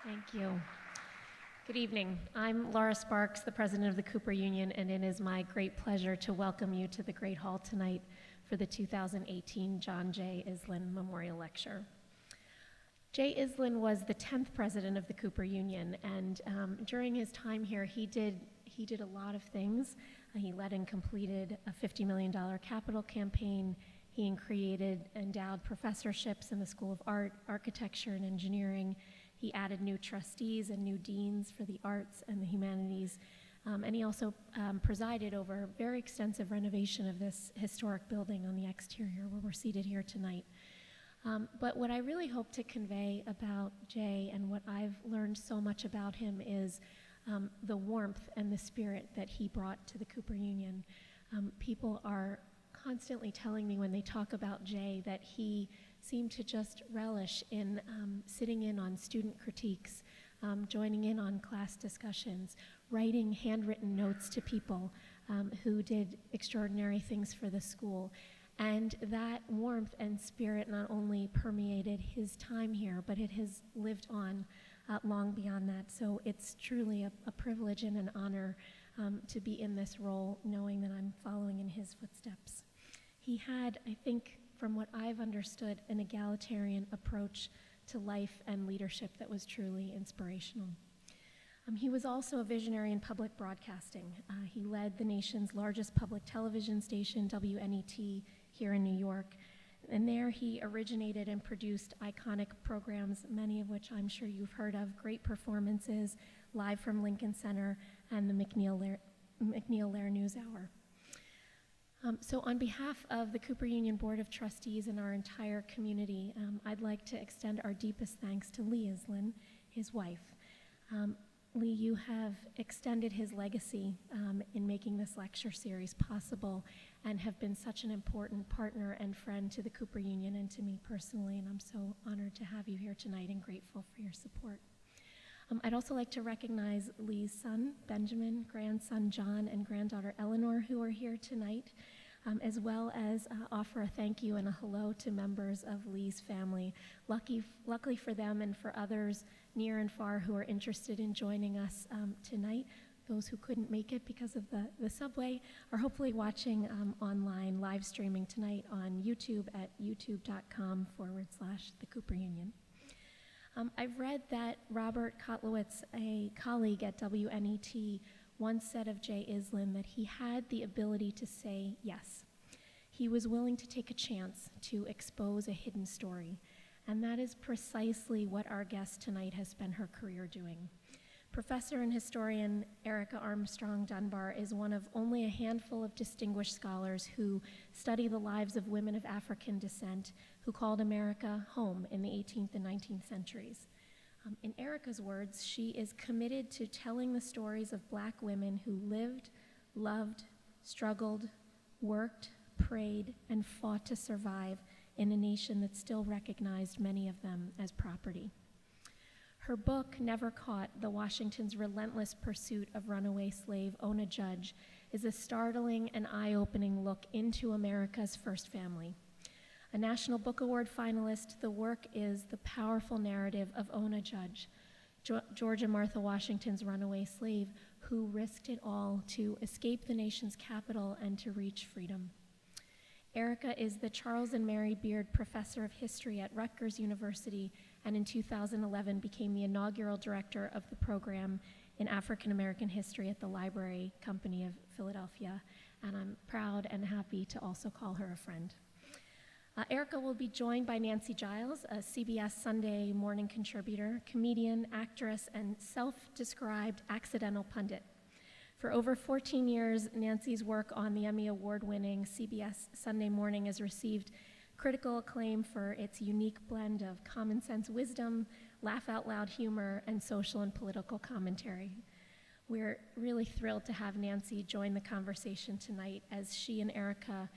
Thank you. Good evening. I'm Laura Sparks, the president of the Cooper Union, and it is my great pleasure to welcome you to the Great Hall tonight for the 2018 John J. Iselin Memorial Lecture. J. Iselin was the 10th president of the Cooper Union, and during his time here, he did a lot of things. He led and completed a $50 million capital campaign. He created endowed professorships in the School of Art, Architecture, and Engineering. He added new trustees and new deans for the arts and the humanities. And he also presided over a very extensive renovation of this historic building on the exterior where we're seated here tonight. But what I really hope to convey about Jay and what I've learned so much about him is the warmth and the spirit that he brought to the Cooper Union. People are constantly telling me when they talk about Jay that he seemed to just relish in sitting in on student critiques, joining in on class discussions, writing handwritten notes to people who did extraordinary things for the school. And that warmth and spirit not only permeated his time here, but it has lived on long beyond that. So it's truly a privilege and an honor to be in this role, knowing that I'm following in his footsteps. He had, I think, from what I've understood, an egalitarian approach to life and leadership that was truly inspirational. He was also a visionary in public broadcasting. He led the nation's largest public television station, WNET, here in New York. And there he originated and produced iconic programs, many of which I'm sure you've heard of, great performances, Live from Lincoln Center, and the McNeil Lehrer News Hour. So on behalf of the Cooper Union Board of Trustees and our entire community, I'd like to extend our deepest thanks to Lee Iselin, his wife. Lee, you have extended his legacy in making this lecture series possible and have been such an important partner and friend to the Cooper Union and to me personally, and I'm so honored to have you here tonight and grateful for your support. I'd also like to recognize Lee's son, Benjamin, grandson, John, and granddaughter, Eleanor, who are here tonight, as well as offer a thank you and a hello to members of Lee's family. Luckily for them and for others near and far who are interested in joining us tonight, those who couldn't make it because of the subway are hopefully watching online, live streaming tonight on YouTube at youtube.com/The Cooper Union. I've read that Robert Kotlowitz, a colleague at WNET, once said of Jay Iselin that he had the ability to say yes. He was willing to take a chance to expose a hidden story, and that is precisely what our guest tonight has spent her career doing. Professor and historian Erica Armstrong Dunbar is one of only a handful of distinguished scholars who study the lives of women of African descent who called America home in the 18th and 19th centuries. In Erica's words, she is committed to telling the stories of Black women who lived, loved, struggled, worked, prayed, and fought to survive in a nation that still recognized many of them as property. Her book, Never Caught, The Washington's Relentless Pursuit of Runaway Slave Ona Judge, is a startling and eye-opening look into America's first family. A National Book Award finalist, the work is the powerful narrative of Ona Judge, George and Martha Washington's runaway slave who risked it all to escape the nation's capital and to reach freedom. Erica is the Charles and Mary Beard Professor of History at Rutgers University, and in 2011 became the inaugural director of the program in African American history at the Library Company of Philadelphia, and I'm proud and happy to also call her a friend. Erica will be joined by Nancy Giles, a CBS Sunday morning contributor, comedian, actress, and self-described accidental pundit. For over 14 years, Nancy's work on the Emmy Award-winning CBS Sunday Morning has received critical acclaim for its unique blend of common sense wisdom, laugh-out-loud humor, and social and political commentary. We're really thrilled to have Nancy join the conversation tonight as she and Erica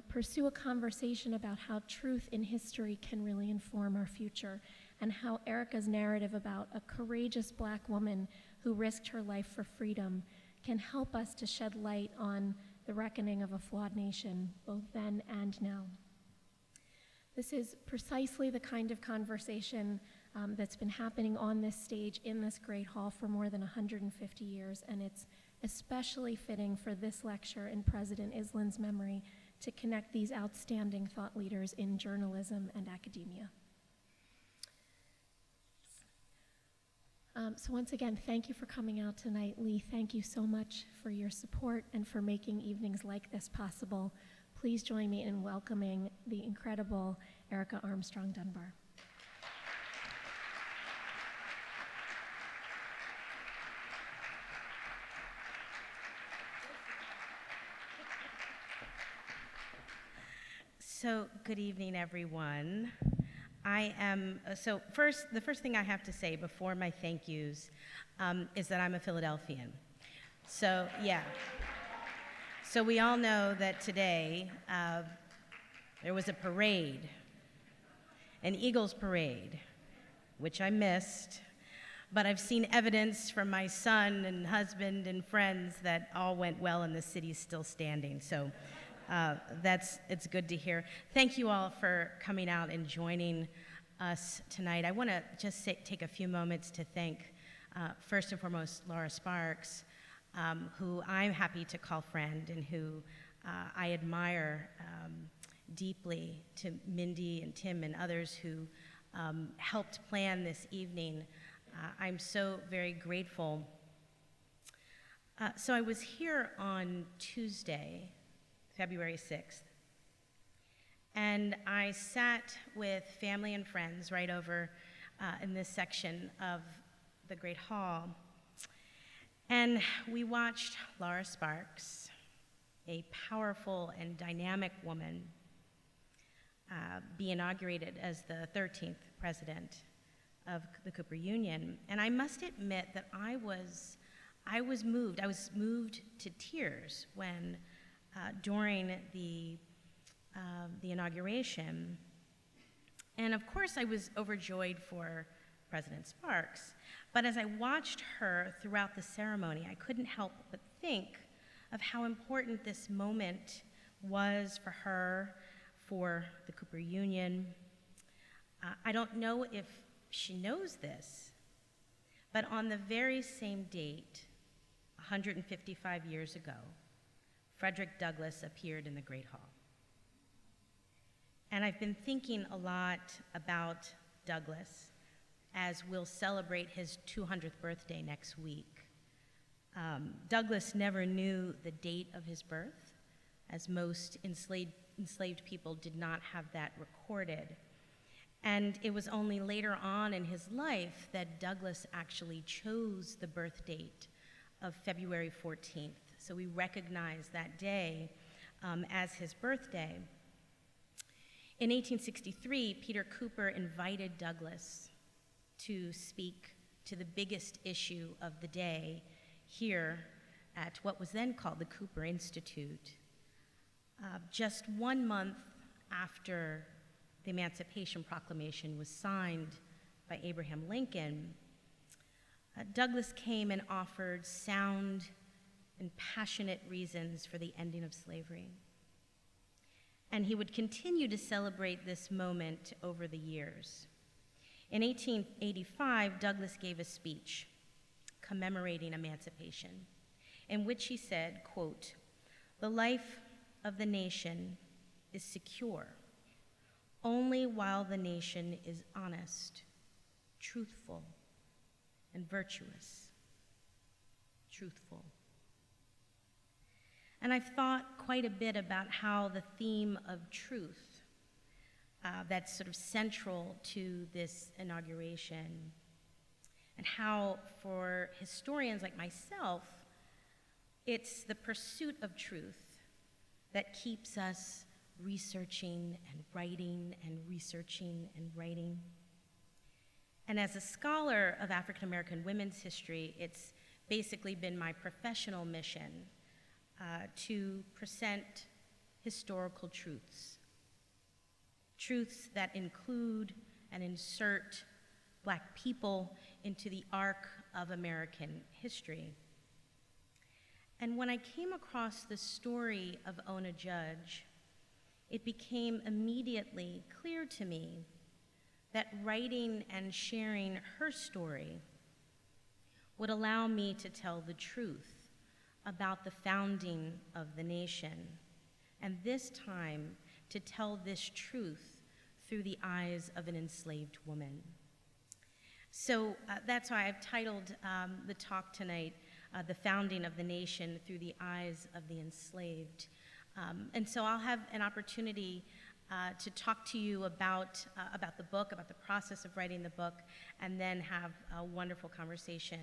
pursue a conversation about how truth in history can really inform our future, and how Erica's narrative about a courageous Black woman who risked her life for freedom can help us to shed light on the reckoning of a flawed nation, both then and now. This is precisely the kind of conversation that's been happening on this stage in this great hall for more than 150 years, and it's especially fitting for this lecture in President Islin's memory to connect these outstanding thought leaders in journalism and academia. So once again, thank you for coming out tonight. Lee, thank you so much for your support and for making evenings like this possible. Please join me in welcoming the incredible Erica Armstrong Dunbar. So, good evening, everyone. The first thing I have to say before my thank yous is that I'm a Philadelphian. So, yeah. So we all know that today there was a parade, an Eagles parade, which I missed, but I've seen evidence from my son and husband and friends that all went well and the city's still standing. So it's good to hear. Thank you all for coming out and joining us tonight. I want to just take a few moments to thank, first and foremost, Laura Sparks, who I'm happy to call friend and who I admire deeply, to Mindy and Tim and others who helped plan this evening. I'm so very grateful. So I was here on Tuesday, February 6th, and I sat with family and friends right over in this section of the Great Hall, and we watched Laura Sparks, a powerful and dynamic woman, be inaugurated as the 13th president of the Cooper Union. And I must admit that I was moved. I was moved to tears when during the inauguration. And of course I was overjoyed for President Sparks, but as I watched her throughout the ceremony, I couldn't help but think of how important this moment was for her, for the Cooper Union. I don't know if she knows this, but on the very same date, 155 years ago, Frederick Douglass appeared in the Great Hall. And I've been thinking a lot about Douglass as we'll celebrate his 200th birthday next week. Douglass never knew the date of his birth, as most enslaved people did not have that recorded. And it was only later on in his life that Douglass actually chose the birth date of February 14th. So we recognize that day as his birthday. In 1863, Peter Cooper invited Douglass to speak to the biggest issue of the day here at what was then called the Cooper Institute. Just 1 month after the Emancipation Proclamation was signed by Abraham Lincoln, Douglass came and offered sound and passionate reasons for the ending of slavery. And he would continue to celebrate this moment over the years. In 1885, Douglass gave a speech commemorating emancipation, in which he said, quote, "The life of the nation is secure only while the nation is honest, truthful, and virtuous." Truthful. And I've thought quite a bit about how the theme of truth that's sort of central to this inauguration, and how for historians like myself, it's the pursuit of truth that keeps us researching and writing and researching and writing. And as a scholar of African American women's history, it's basically been my professional mission to present historical truths. Truths that include and insert Black people into the arc of American history. And when I came across the story of Oney Judge, it became immediately clear to me that writing and sharing her story would allow me to tell the truth about the founding of the nation, and this time to tell this truth through the eyes of an enslaved woman. So that's why I've titled the talk tonight, The Founding of the Nation Through the Eyes of the Enslaved. And so I'll have an opportunity to talk to you about the book, about the process of writing the book, and then have a wonderful conversation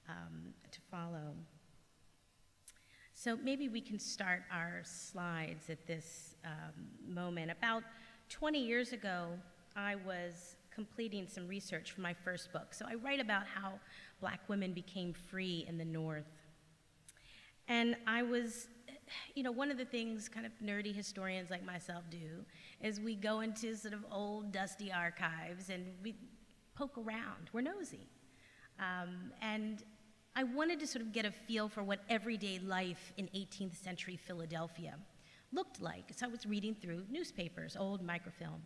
to follow. So maybe we can start our slides at this moment. About 20 years ago, I was completing some research for my first book. So I write about how Black women became free in the North. And I was, one of the things kind of nerdy historians like myself do is we go into sort of old, dusty archives and we poke around. We're nosy. And I wanted to sort of get a feel for what everyday life in 18th century Philadelphia looked like. So I was reading through newspapers, old microfilm.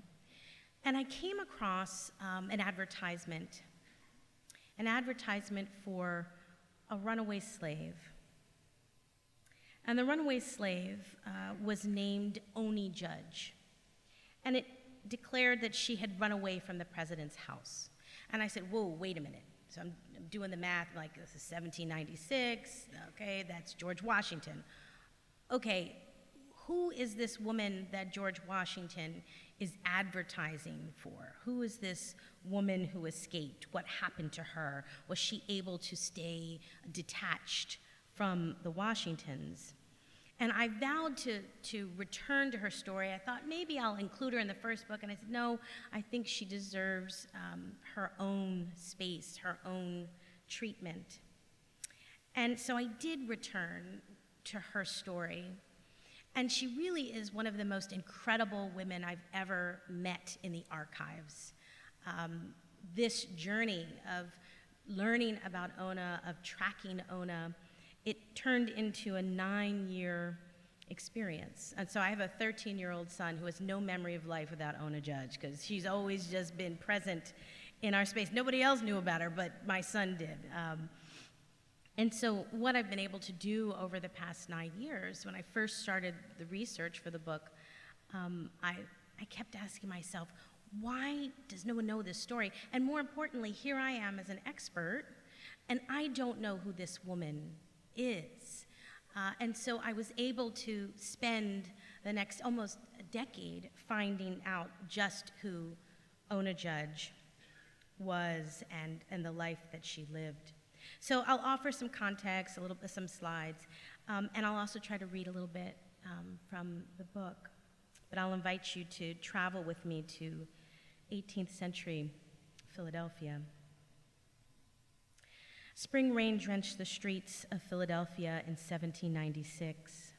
And I came across an advertisement for a runaway slave. And the runaway slave was named Oney Judge. And it declared that she had run away from the president's house. And I said, whoa, wait a minute. So I'm doing the math, like this is 1796, okay, that's George Washington. Okay, who is this woman that George Washington is advertising for? Who is this woman who escaped? What happened to her? Was she able to stay detached from the Washingtons? And I vowed to return to her story. I thought maybe I'll include her in the first book, and I said, no, I think she deserves her own space, her own treatment. And so I did return to her story, and she really is one of the most incredible women I've ever met in the archives. This journey of learning about Ona, of tracking Ona, it turned into a 9-year experience. And so I have a 13-year-old son who has no memory of life without Ona Judge, because she's always just been present in our space. Nobody else knew about her, but my son did. And so what I've been able to do over the past 9 years, when I first started the research for the book, I kept asking myself, why does no one know this story? And more importantly, here I am as an expert, and I don't know who this woman is. And so I was able to spend the next almost a decade finding out just who Ona Judge was and the life that she lived. So I'll offer some context, some slides, and I'll also try to read a little bit from the book. But I'll invite you to travel with me to 18th century Philadelphia. Spring rain drenched the streets of Philadelphia in 1796,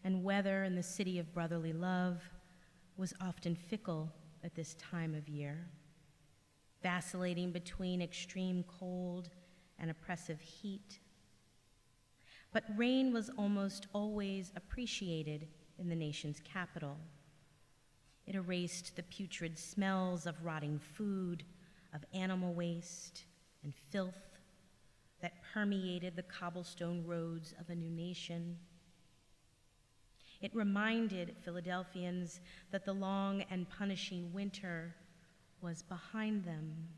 and weather in the city of brotherly love was often fickle at this time of year, vacillating between extreme cold and oppressive heat. But rain was almost always appreciated in the nation's capital. It erased the putrid smells of rotting food, of animal waste, and filth that permeated the cobblestone roads of a new nation. It reminded Philadelphians that the long and punishing winter was behind them.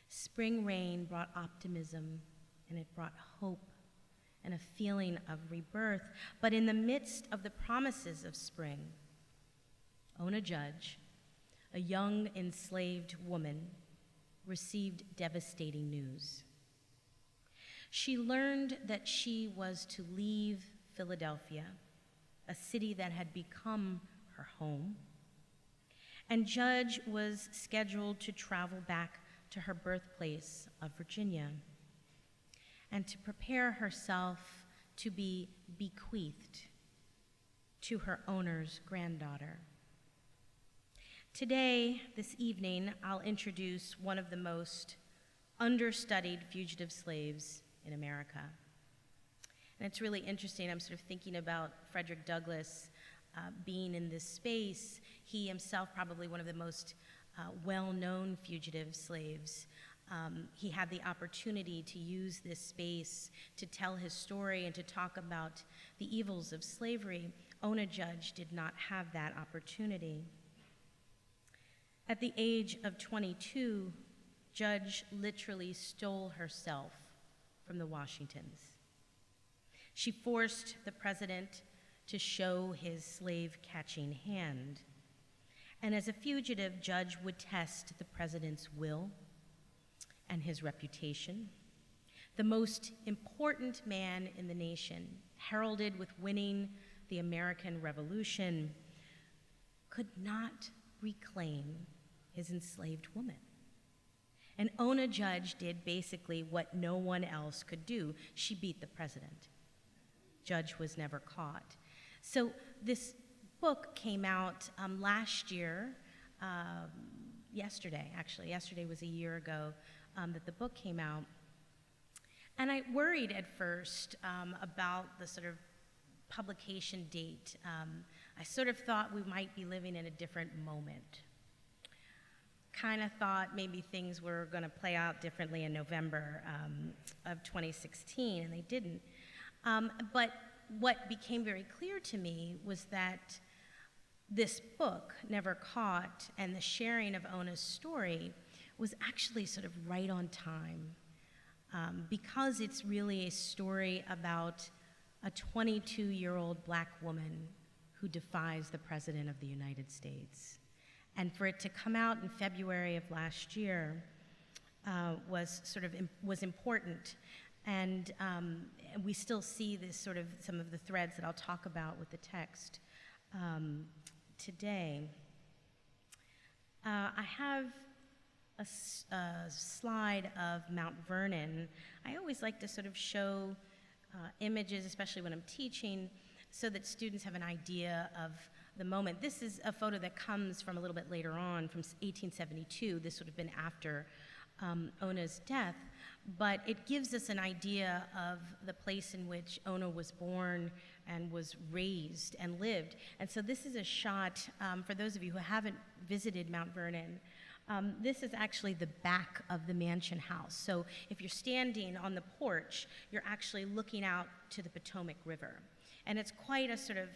Spring rain brought optimism, and it brought hope and a feeling of rebirth. But in the midst of the promises of spring, Ona Judge, a young enslaved woman, received devastating news. She learned that she was to leave Philadelphia, a city that had become her home, and Judge was scheduled to travel back to her birthplace of Virginia and to prepare herself to be bequeathed to her owner's granddaughter. Today, this evening, I'll introduce one of the most understudied fugitive slaves in America. And it's really interesting. I'm sort of thinking about Frederick Douglass being in this space. He himself probably one of the most well-known fugitive slaves. He had the opportunity to use this space to tell his story and to talk about the evils of slavery. Ona Judge did not have that opportunity. At the age of 22, Judge literally stole herself from the Washingtons. She forced the president to show his slave-catching hand. And as a fugitive, Judge would test the president's will and his reputation. The most important man in the nation, heralded with winning the American Revolution, could not reclaim his enslaved woman. And Ona Judge did basically what no one else could do. She beat the president. Judge was never caught. So this book came out last year, yesterday was a year ago that the book came out. And I worried at first about the sort of publication date. I sort of thought we might be living in a different moment. Kind of thought maybe things were going to play out differently in November of 2016, and they didn't. But what became very clear to me was that this book, Never Caught, and the sharing of Ona's story was actually sort of right on time, because it's really a story about a 22-year-old Black woman who defies the President of the United States. And for it to come out in February of last year was important. And we still see this sort of some of the threads that I'll talk about with the text today. I have a slide of Mount Vernon. I always like to sort of show images, especially when I'm teaching, so that students have an idea of the moment. This is a photo that comes from a little bit later on, from 1872. This would have been after Ona's death, but it gives us an idea of the place in which Ona was born and was raised and lived. And so this is a shot, for those of you who haven't visited Mount Vernon, this is actually the back of the mansion house. So if you're standing on the porch, you're actually looking out to the Potomac River. And it's quite a sort of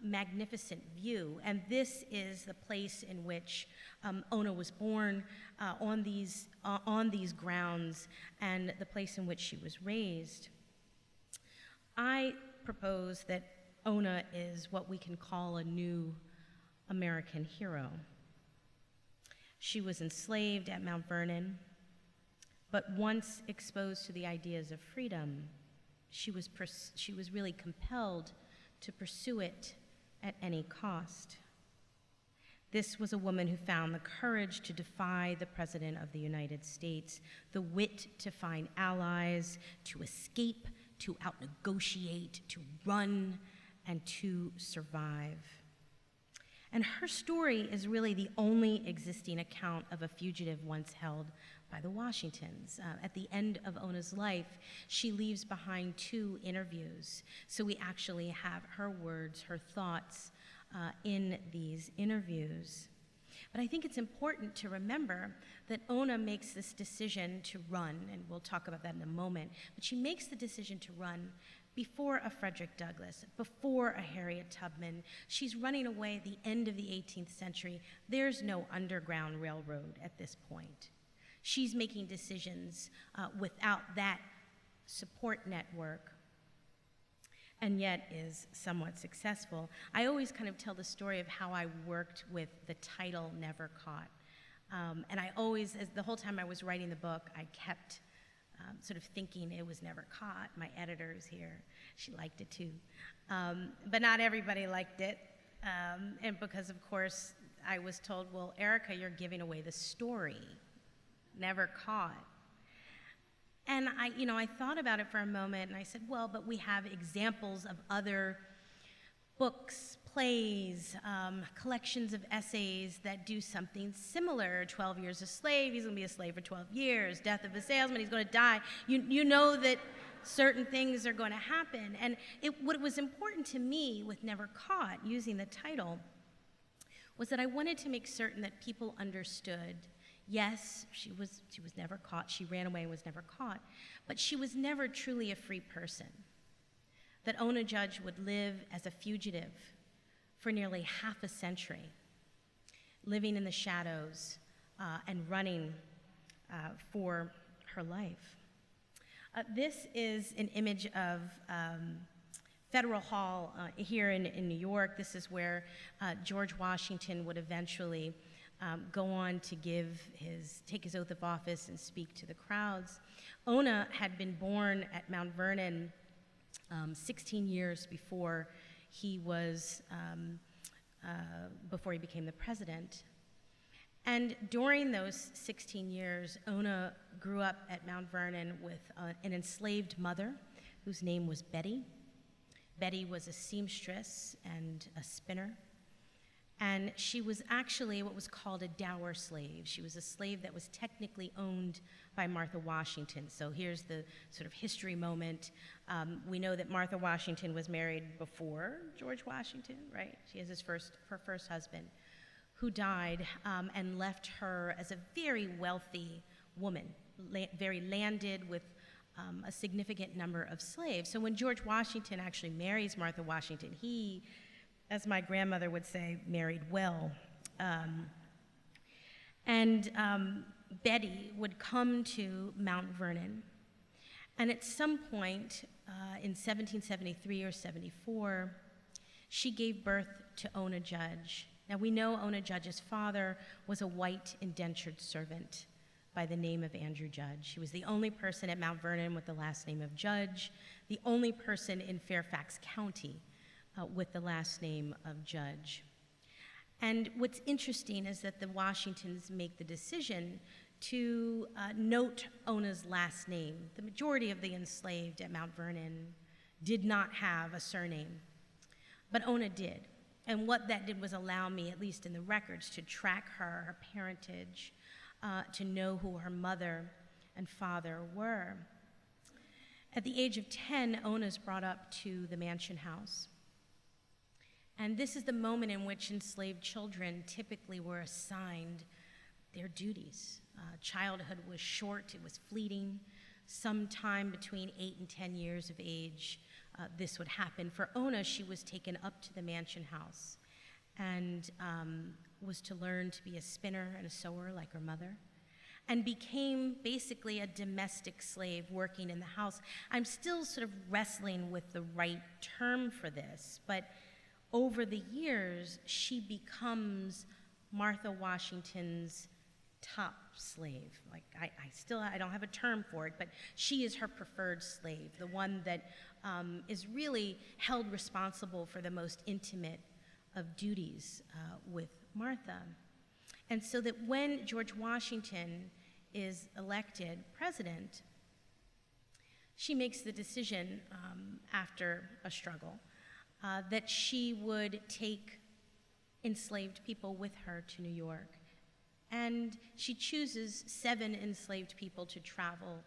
magnificent view, and this is the place in which Ona was born, on these grounds, and the place in which she was raised. I propose that Ona is what we can call a new American hero. She was enslaved at Mount Vernon, but once exposed to the ideas of freedom, she was really compelled to pursue it at any cost. This was a woman who found the courage to defy the President of the United States, the wit to find allies, to escape, to out-negotiate, to run, and to survive. And her story is really the only existing account of a fugitive once held by the Washingtons. At the end of Ona's life, she leaves behind 2 interviews. So we actually have her words, her thoughts in these interviews. But I think it's important to remember that Ona makes this decision to run, and we'll talk about that in a moment, but she makes the decision to run before a Frederick Douglass, before a Harriet Tubman. She's running away at the end of the 18th century. There's no underground railroad at this point. She's making decisions without that support network, and yet is somewhat successful. I always kind of tell the story of how I worked with the title Never Caught. And I always, the whole time I was writing the book, I kept sort of thinking it was never caught. My editor is here. She liked it too. But not everybody liked it. And because, of course, I was told, well, Erica, you're giving away the story. Never caught. And I thought about it for a moment, and I said, well, but we have examples of other books, plays, collections of essays that do something similar. 12 Years a Slave, he's going to be a slave for 12 years. Death of a Salesman, he's going to die. You know that certain things are going to happen. And what was important to me with Never Caught, using the title, was that I wanted to make certain that people understood, yes, she was never caught, she ran away and was never caught, but she was never truly a free person. That Oney Judge would live as a fugitive for nearly half a century, living in the shadows and running for her life. This is an image of Federal Hall here in New York. This is where George Washington would eventually go on to take his oath of office and speak to the crowds. Ona had been born at Mount Vernon 16 years before he became the president. And during those 16 years, Ona grew up at Mount Vernon with an enslaved mother whose name was Betty. Betty was a seamstress and a spinner. And she was actually what was called a dower slave. She was a slave that was technically owned by Martha Washington. So here's the sort of history moment. We know that Martha Washington was married before George Washington, right? She has her first husband, who died and left her as a very wealthy woman, very landed with a significant number of slaves. So when George Washington actually marries Martha Washington, he, as my grandmother would say, married well. Betty would come to Mount Vernon. And at some point in 1773 or 74, she gave birth to Oney Judge. Now we know Oney Judge's father was a white indentured servant by the name of Andrew Judge. He was the only person at Mount Vernon with the last name of Judge, the only person in Fairfax County with the last name of Judge. And what's interesting is that the Washingtons make the decision to note Ona's last name. The majority of the enslaved at Mount Vernon did not have a surname, but Ona did. And what that did was allow me, at least in the records, to track her parentage, to know who her mother and father were. At the age of 10, Ona's brought up to the mansion house. And this is the moment in which enslaved children typically were assigned their duties. Childhood was short, it was fleeting. Sometime between 8 and 10 years of age, this would happen. For Ona, she was taken up to the mansion house and was to learn to be a spinner and a sewer like her mother, and became basically a domestic slave working in the house. I'm still sort of wrestling with the right term for this, but over the years, she becomes Martha Washington's top slave. Like, I don't have a term for it, but she is her preferred slave, the one that is really held responsible for the most intimate of duties with Martha. And so that when George Washington is elected president, she makes the decision after a struggle that she would take enslaved people with her to New York. And she chooses 7 enslaved people to travel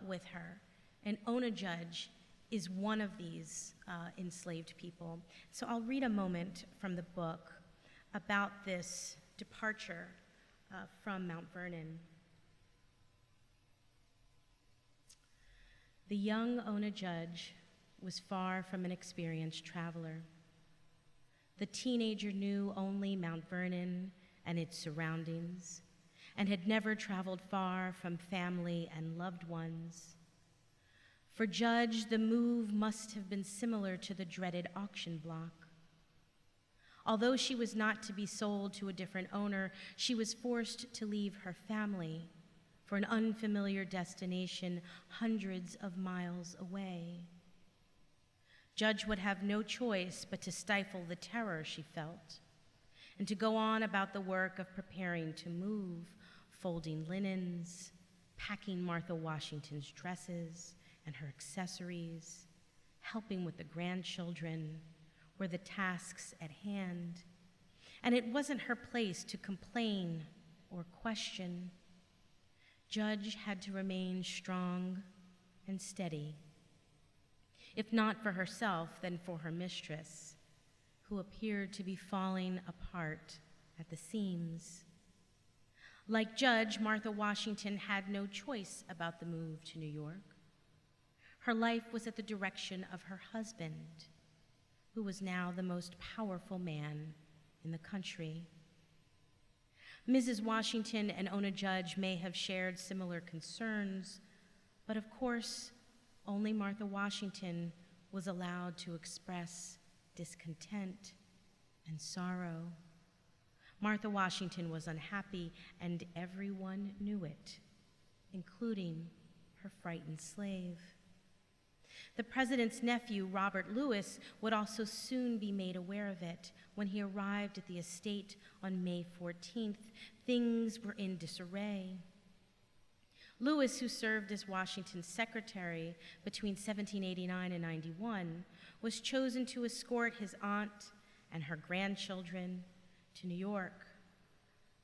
with her. And Oney Judge is one of these enslaved people. So I'll read a moment from the book about this departure from Mount Vernon. The young Oney Judge was far from an experienced traveler. The teenager knew only Mount Vernon and its surroundings, and had never traveled far from family and loved ones. For Judge, the move must have been similar to the dreaded auction block. Although she was not to be sold to a different owner, she was forced to leave her family for an unfamiliar destination hundreds of miles away. Judge would have no choice but to stifle the terror she felt and to go on about the work of preparing to move, folding linens, packing Martha Washington's dresses and her accessories, helping with the grandchildren, were the tasks at hand. And it wasn't her place to complain or question. Judge had to remain strong and steady, if not for herself, then for her mistress, who appeared to be falling apart at the seams. Like Judge, Martha Washington had no choice about the move to New York. Her life was at the direction of her husband, who was now the most powerful man in the country. Mrs. Washington and Oney Judge may have shared similar concerns, but of course, only Martha Washington was allowed to express discontent and sorrow. Martha Washington was unhappy, and everyone knew it, including her frightened slave. The president's nephew, Robert Lewis, would also soon be made aware of it. When he arrived at the estate on May 14th, things were in disarray. Lewis, who served as Washington's secretary between 1789 and 91, was chosen to escort his aunt and her grandchildren to New York.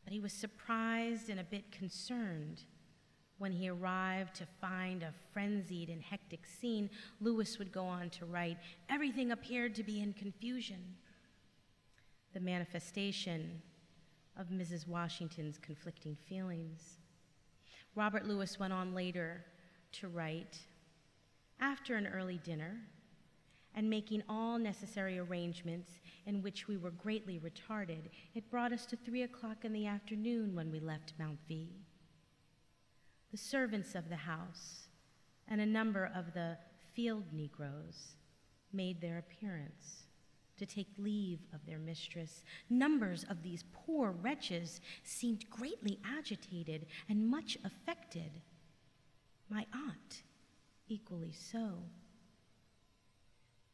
But he was surprised and a bit concerned when he arrived to find a frenzied and hectic scene. Lewis would go on to write, "Everything appeared to be in confusion," the manifestation of Mrs. Washington's conflicting feelings. Robert Lewis went on later to write, "After an early dinner, and making all necessary arrangements in which we were greatly retarded, it brought us to 3 o'clock in the afternoon when we left Mount V. The servants of the house and a number of the field Negroes made their appearance to take leave of their mistress. Numbers of these poor wretches seemed greatly agitated and much affected. My aunt equally so.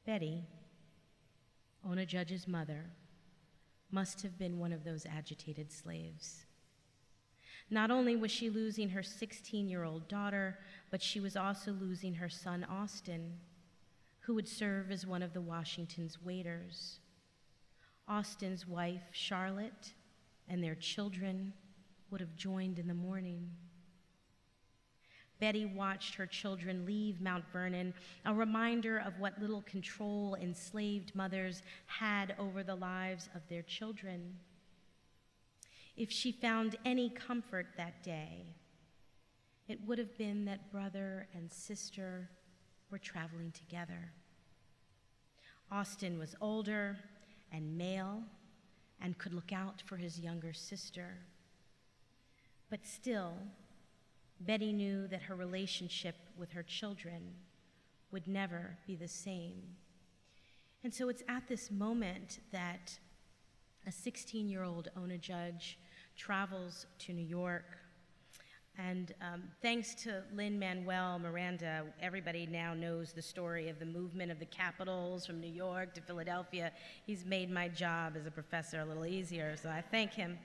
Betty, Oney Judge's mother, must have been one of those agitated slaves. Not only was she losing her 16-year-old daughter, but she was also losing her son, Austin, who would serve as one of the Washington's waiters. Austin's wife, Charlotte, and their children would have joined in the mourning. Betty watched her children leave Mount Vernon, a reminder of what little control enslaved mothers had over the lives of their children. If she found any comfort that day, it would have been that brother and sister were traveling together. Austin was older and male and could look out for his younger sister. But still, Betty knew that her relationship with her children would never be the same. And so it's at this moment that a 16-year-old Ona Judge travels to New York. And thanks to Lin-Manuel Miranda, everybody now knows the story of the movement of the capitals from New York to Philadelphia. He's made my job as a professor a little easier, so I thank him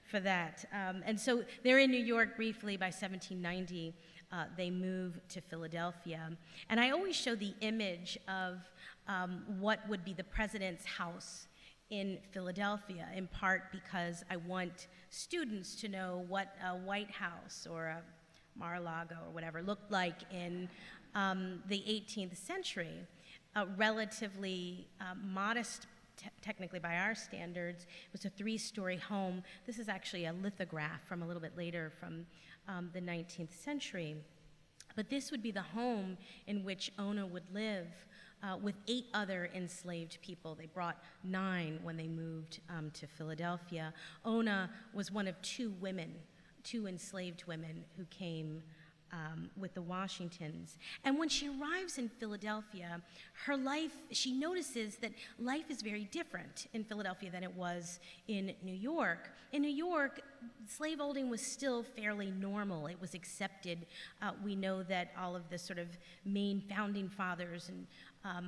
for that. And so they're in New York briefly. By 1790, they move to Philadelphia. And I always show the image of what would be the president's house in Philadelphia, in part because I want students to know what a White House or a Mar-a-Lago or whatever looked like in the 18th century. A relatively modest, technically by our standards, it was a 3-story home. This is actually a lithograph from a little bit later from the 19th century. But this would be the home in which Ona would live with 8 other enslaved people. They brought 9 when they moved to Philadelphia. Ona was one of 2 enslaved women who came with the Washingtons. And when she arrives in Philadelphia, her life, she notices that life is very different in Philadelphia than it was in New York. In New York, slaveholding was still fairly normal. It was accepted. We know that all of the sort of main founding fathers and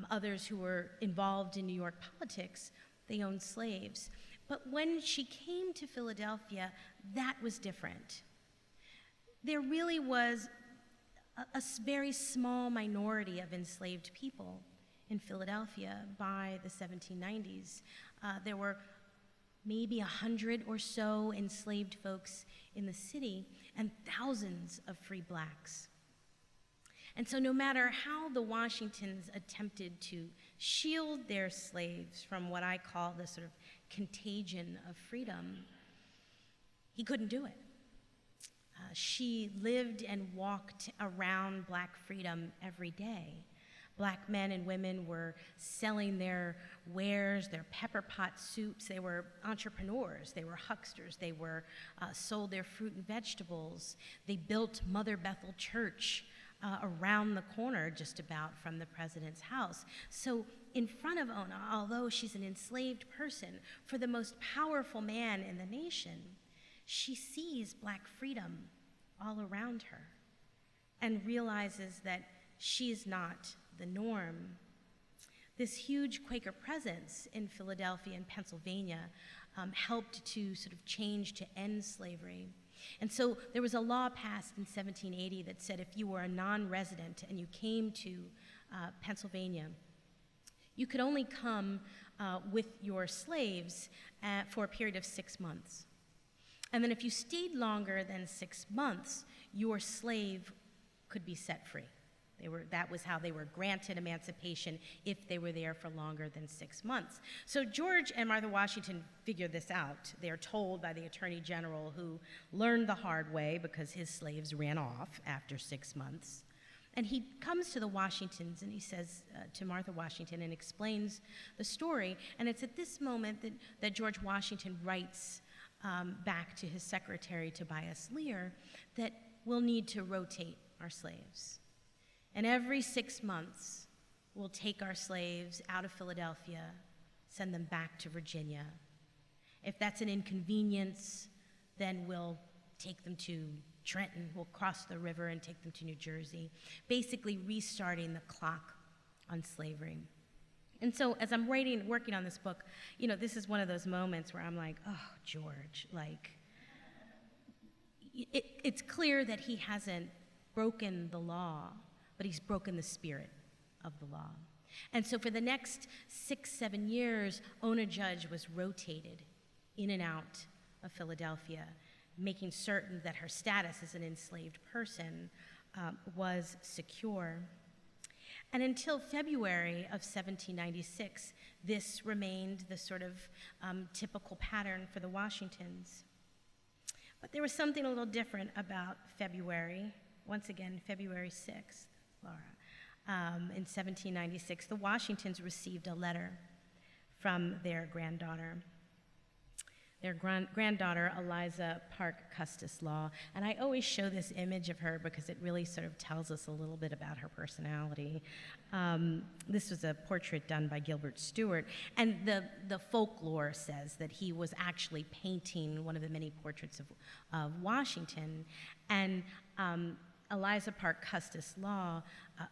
others who were involved in New York politics, they owned slaves. But when she came to Philadelphia, that was different. There really was a very small minority of enslaved people in Philadelphia by the 1790s. There were maybe 100 or so enslaved folks in the city and thousands of free blacks. And so no matter how the Washingtons attempted to shield their slaves from what I call the sort of contagion of freedom, he couldn't do it. She lived and walked around Black freedom every day. Black men and women were selling their wares, their pepper pot soups. They were entrepreneurs. They were hucksters. They were sold their fruit and vegetables. They built Mother Bethel Church around the corner just about from the president's house. So in front of Ona, although she's an enslaved person, for the most powerful man in the nation, she sees Black freedom all around her and realizes that she's not the norm. This huge Quaker presence in Philadelphia and Pennsylvania helped to sort of change to end slavery. And so there was a law passed in 1780 that said if you were a non-resident and you came to Pennsylvania, you could only come with your slaves for a period of 6 months. And then if you stayed longer than 6 months, your slave could be set free. That was how they were granted emancipation if they were there for longer than 6 months. So George and Martha Washington figured this out. They are told by the Attorney General, who learned the hard way because his slaves ran off after 6 months. And he comes to the Washingtons and he says to Martha Washington and explains the story. And it's at this moment that George Washington writes back to his secretary, Tobias Lear, that we'll need to rotate our slaves. And every 6 months, we'll take our slaves out of Philadelphia, send them back to Virginia. If that's an inconvenience, then we'll take them to Trenton, we'll cross the river and take them to New Jersey, basically restarting the clock on slavery. And so as I'm working on this book, this is one of those moments where I'm like, oh, George, it's clear that he hasn't broken the law, but he's broken the spirit of the law. And so for the next 6-7 years, Oney Judge was rotated in and out of Philadelphia, making certain that her status as an enslaved person was secure. And until February of 1796, this remained the sort of typical pattern for the Washingtons. But there was something a little different about February. Once again, February 6th, Laura. In 1796, the Washingtons received a letter from their granddaughter. Their granddaughter, Eliza Parke Custis Law. And I always show this image of her because it really sort of tells us a little bit about her personality. This was a portrait done by Gilbert Stuart. And the folklore says that he was actually painting one of the many portraits of Washington. And Eliza Parke Custis Law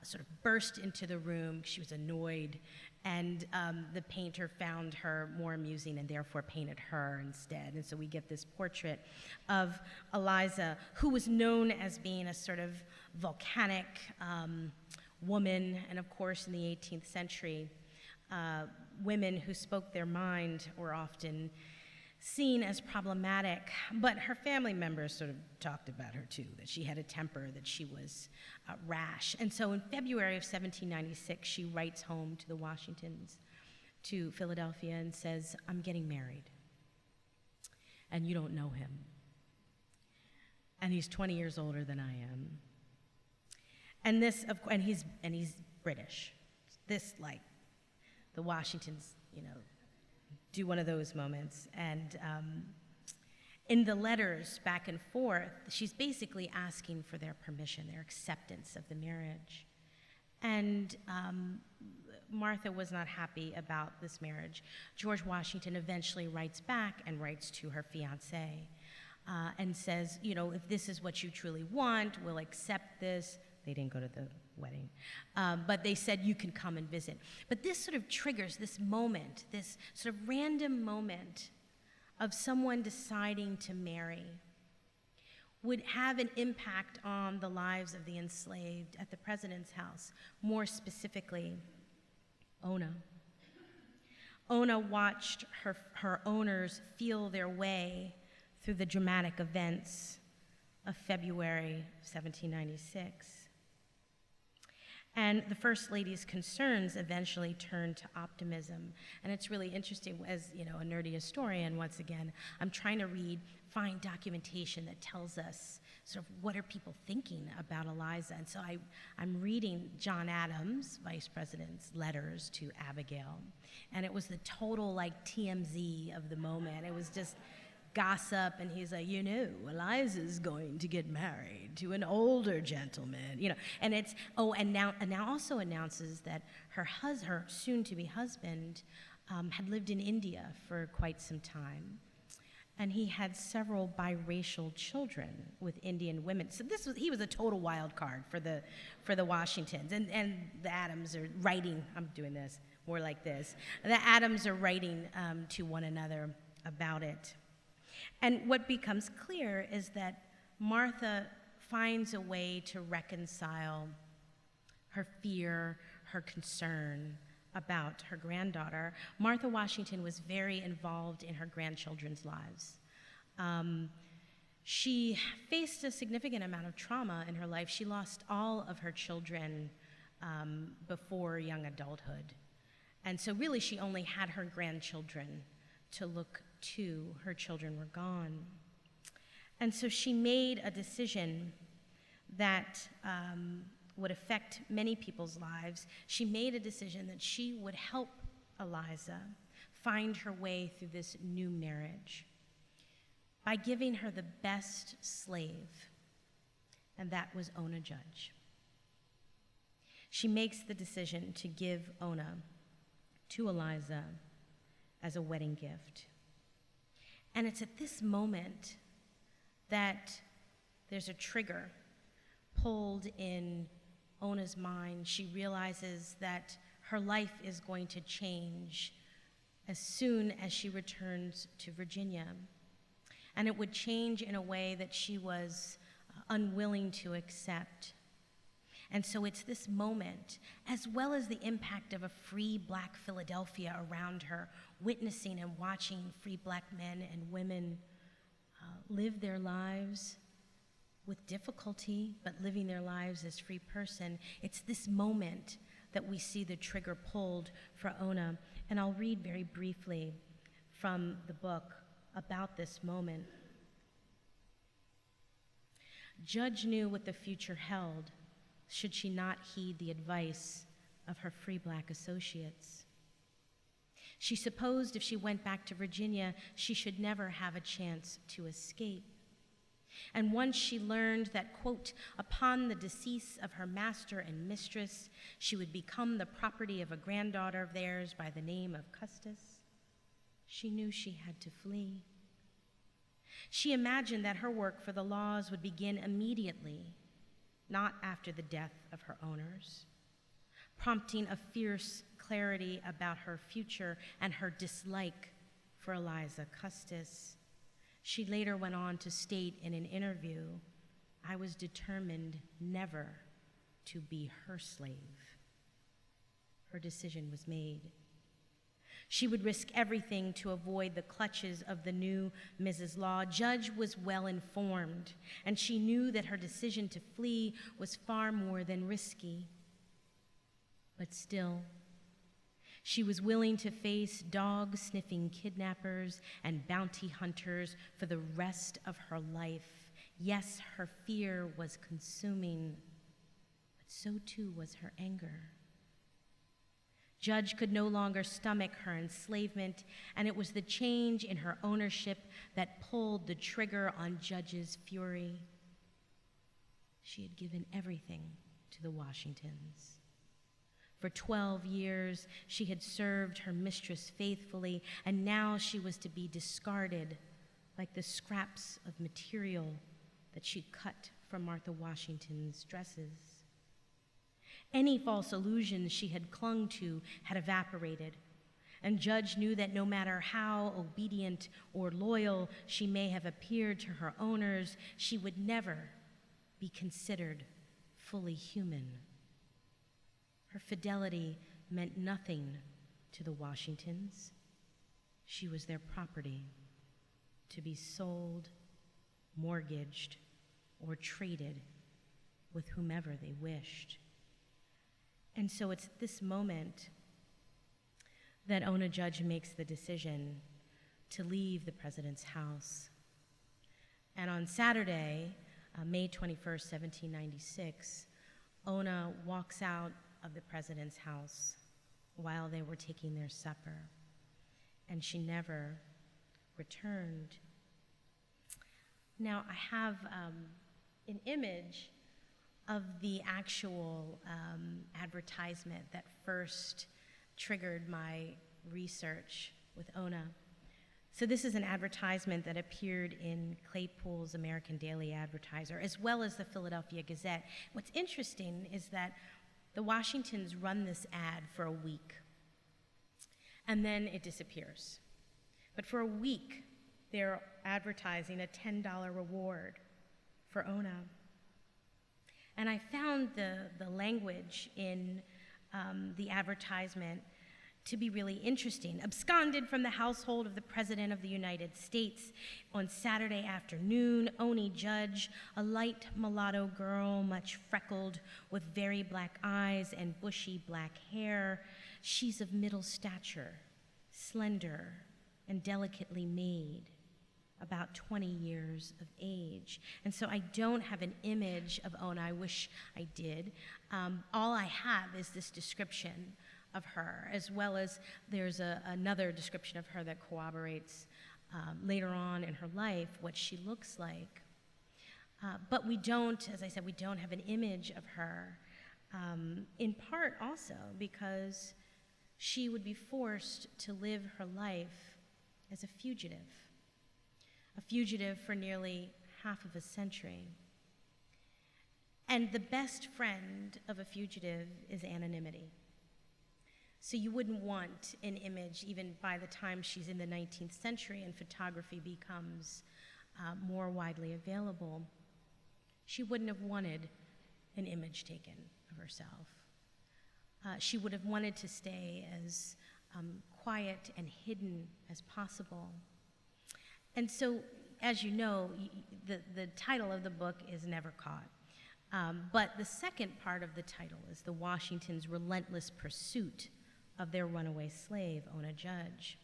sort of burst into the room. She was annoyed, and the painter found her more amusing and therefore painted her instead. And so we get this portrait of Eliza, who was known as being a sort of volcanic woman, and of course in the 18th century, women who spoke their mind were often seen as problematic, but her family members sort of talked about her too, that she had a temper, that she was rash. And so in February of 1796, she writes home to the Washingtons, to Philadelphia, and says, I'm getting married, and you don't know him. And he's 20 years older than I am. And he's British. This, like, the Washingtons, do one of those moments. And in the letters back and forth, she's basically asking for their permission, their acceptance of the marriage. And Martha was not happy about this marriage. George Washington eventually writes back and writes to her fiancé and says, if this is what you truly want, we'll accept this. They didn't go to the wedding. But they said, you can come and visit. But this sort of triggers this moment, this sort of random moment of someone deciding to marry would have an impact on the lives of the enslaved at the president's house, more specifically, Ona. Ona watched her owners feel their way through the dramatic events of February 1796. And the First Lady's concerns eventually turned to optimism. And it's really interesting, as a nerdy historian, once again, I'm trying to find documentation that tells us sort of what are people thinking about Eliza. And so I'm reading John Adams, vice president's letters to Abigail. And it was the total TMZ of the moment. It was just gossip, and he's like, Eliza's going to get married to an older gentleman, and it's, and now also announces that her soon-to-be husband had lived in India for quite some time, and he had several biracial children with Indian women. So he was a total wild card for the Washingtons, and the Adams are writing, I'm doing this, more like this, the Adams are writing to one another about it. And what becomes clear is that Martha finds a way to reconcile her fear, her concern about her granddaughter. Martha Washington was very involved in her grandchildren's lives. She faced a significant amount of trauma in her life. She lost all of her children before young adulthood. And so really she only had her grandchildren to look to. Her children were gone. And so she made a decision that would affect many people's lives. She made a decision that she would help Eliza find her way through this new marriage by giving her the best slave, and that was Oney Judge. She makes the decision to give Ona to Eliza as a wedding gift. And it's at this moment that there's a trigger pulled in Ona's mind. She realizes that her life is going to change as soon as she returns to Virginia. And it would change in a way that she was unwilling to accept. And so it's this moment, as well as the impact of a free Black Philadelphia around her, witnessing and watching free Black men and women live their lives with difficulty, but living their lives as free person. It's this moment that we see the trigger pulled for Ona. And I'll read very briefly from the book about this moment. Judge knew what the future held should she not heed the advice of her free Black associates. She supposed if she went back to Virginia, she should never have a chance to escape. And once she learned that, quote, upon the decease of her master and mistress, she would become the property of a granddaughter of theirs by the name of Custis, she knew she had to flee. She imagined that her work for the laws would begin immediately, not after the death of her owners, prompting a fierce clarity about her future and her dislike for Eliza Custis. She later went on to state in an interview, "I was determined never to be her slave." Her decision was made. She would risk everything to avoid the clutches of the new Mrs. Law. Judge was well informed, and she knew that her decision to flee was far more than risky. But still, she was willing to face dog-sniffing kidnappers and bounty hunters for the rest of her life. Yes, her fear was consuming, but so too was her anger. Judge could no longer stomach her enslavement, and it was the change in her ownership that pulled the trigger on Judge's fury. She had given everything to the Washingtons. For 12 years, she had served her mistress faithfully, and now she was to be discarded like the scraps of material that she'd cut from Martha Washington's dresses. Any false illusions she had clung to had evaporated, and Judge knew that no matter how obedient or loyal she may have appeared to her owners, she would never be considered fully human. Her fidelity meant nothing to the Washingtons. She was their property, to be sold, mortgaged, or traded with whomever they wished. And so it's this moment that Oney Judge makes the decision to leave the president's house. And on Saturday, May 21st, 1796, Ona walks out of the president's house while they were taking their supper, and she never returned. Now, I have an image of the actual advertisement that first triggered my research with Ona. So this is an advertisement that appeared in Claypool's American Daily Advertiser, as well as the Philadelphia Gazette. What's interesting is that the Washingtons run this ad for a week, and then it disappears. But for a week, they're advertising a $10 reward for Ona. And I found the language in the advertisement to be really interesting. Absconded from the household of the President of the United States on Saturday afternoon, Oney Judge, a light mulatto girl, much freckled, with very black eyes and bushy black hair. She's of middle stature, slender, and delicately made, about 20 years of age. And so I don't have an image of Ona. I wish I did. All I have is this description of her, as well as there's another description of her that corroborates later on in her life what she looks like. But we don't, as I said, we don't have an image of her, in part also because she would be forced to live her life as a fugitive for nearly half of a century. And the best friend of a fugitive is anonymity. So you wouldn't want an image, even by the time she's in the 19th century and photography becomes more widely available, she wouldn't have wanted an image taken of herself. She would have wanted to stay as quiet and hidden as possible. And so, as you know, the title of the book is Never Caught. But the second part of the title is the Washingtons' relentless pursuit of their runaway slave, Oney Judge.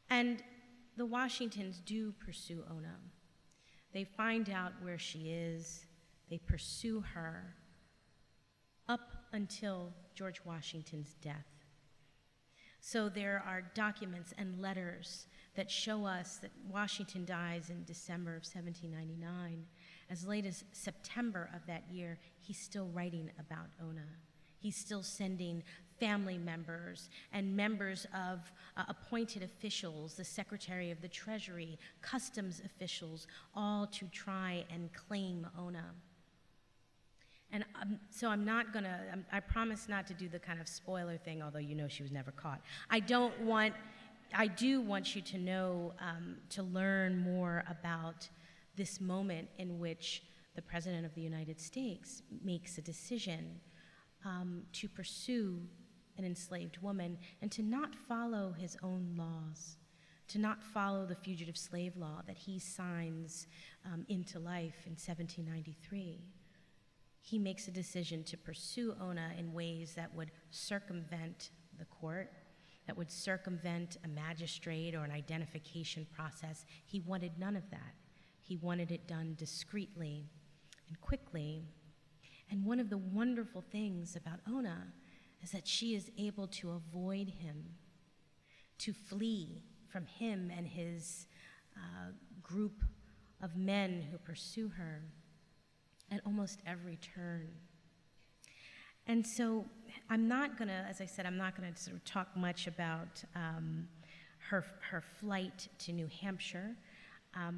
And the Washingtons do pursue Ona. They find out where she is. They pursue her up until George Washington's death. So there are documents and letters that show us that Washington dies in December of 1799. As late as September of that year, he's still writing about Ona. He's still sending family members and members of appointed officials, the Secretary of the Treasury, customs officials, all to try and claim Ona. And so I'm not gonna, I promise not to do the kind of spoiler thing, although you know she was never caught. I do want you to know, to learn more about this moment in which the President of the United States makes a decision to pursue an enslaved woman and to not follow his own laws, to not follow the fugitive slave law that he signs into life in 1793. He makes a decision to pursue Ona in ways that would circumvent the court, that would circumvent a magistrate or an identification process. He wanted none of that. He wanted it done discreetly and quickly. And one of the wonderful things about Ona is that she is able to avoid him, to flee from him and his group of men who pursue her at almost every turn. And so I'm not gonna, as I said, I'm not gonna sort of talk much about her flight to New Hampshire,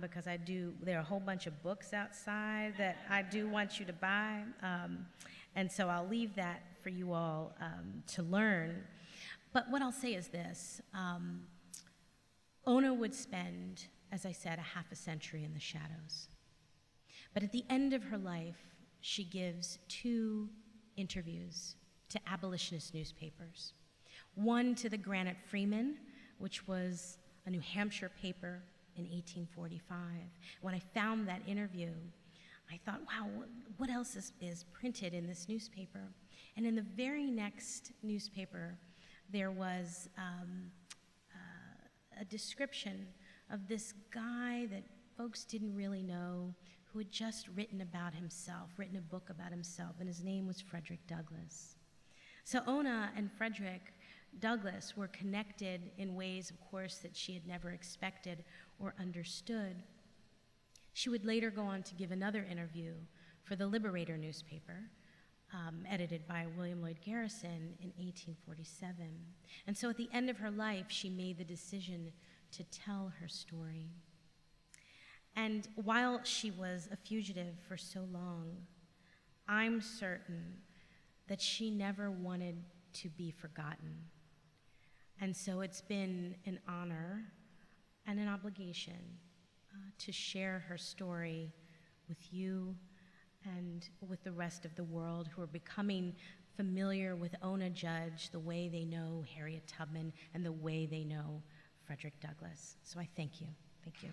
because there are a whole bunch of books outside that I do want you to buy. And so I'll leave that for you all to learn. But what I'll say is this. Ona would spend, as I said, a half a century in the shadows. But at the end of her life, she gives 2 interviews to abolitionist newspapers. One to the Granite Freeman, which was a New Hampshire paper in 1845. When I found that interview, I thought, wow, what else is printed in this newspaper? And in the very next newspaper, there was a description of this guy that folks didn't really know, who had just written a book about himself, and his name was Frederick Douglass. So Ona and Frederick Douglass were connected in ways, of course, that she had never expected or understood. She would later go on to give another interview for the Liberator newspaper, edited by William Lloyd Garrison in 1847. And so at the end of her life, she made the decision to tell her story. And while she was a fugitive for so long, I'm certain that she never wanted to be forgotten. And so it's been an honor and an obligation to share her story with you and with the rest of the world who are becoming familiar with Oney Judge the way they know Harriet Tubman and the way they know Frederick Douglass. So I thank you. Thank you.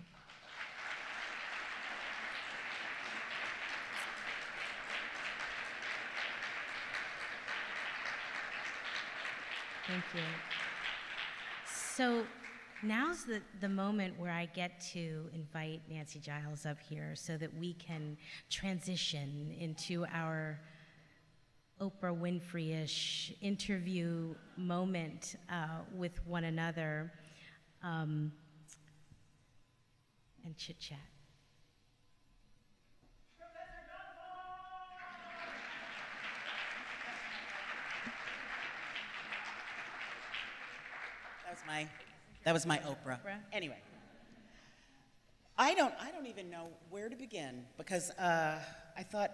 Thank you. So now's the moment where I get to invite Nancy Giles up here so that we can transition into our Oprah Winfrey-ish interview moment with one another and chit-chat. That was my Oprah. Anyway, I don't even know where to begin because I thought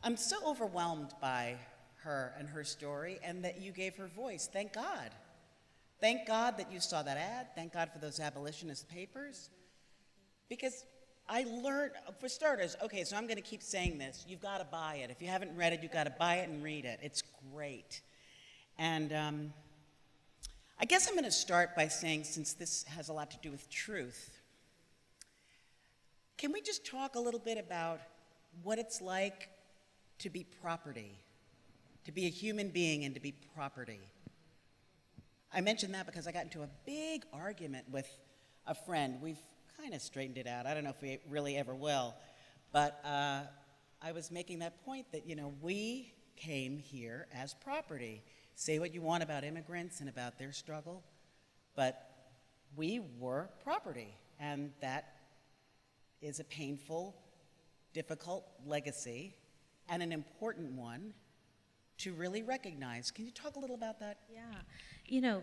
I'm so overwhelmed by her and her story and that you gave her voice. Thank God. Thank God that you saw that ad. Thank God for those abolitionist papers. Because I learned, for starters, okay, so I'm going to keep saying this. You've got to buy it. If you haven't read it, you've got to buy it and read it. It's great. And I guess I'm going to start by saying, since this has a lot to do with truth, can we just talk a little bit about what it's like to be property, to be a human being and to be property? I mention that because I got into a big argument with a friend. We've kind of straightened it out. I don't know if we really ever will. But I was making that point that, we came here as property. Say what you want about immigrants and about their struggle, but we were property, and that is a painful, difficult legacy, and an important one to really recognize. Can you talk a little about that? Yeah.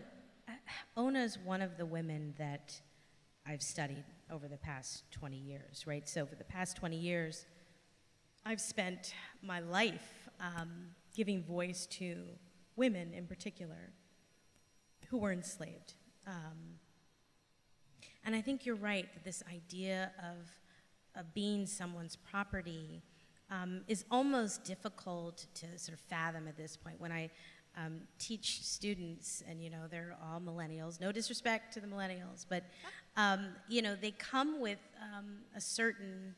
Ona's one of the women that I've studied over the past 20 years, right? So for the past 20 years, I've spent my life giving voice to women in particular who were enslaved. And I think you're right that this idea of being someone's property is almost difficult to sort of fathom at this point. When I teach students, and they're all millennials, no disrespect to the millennials, but they come with a certain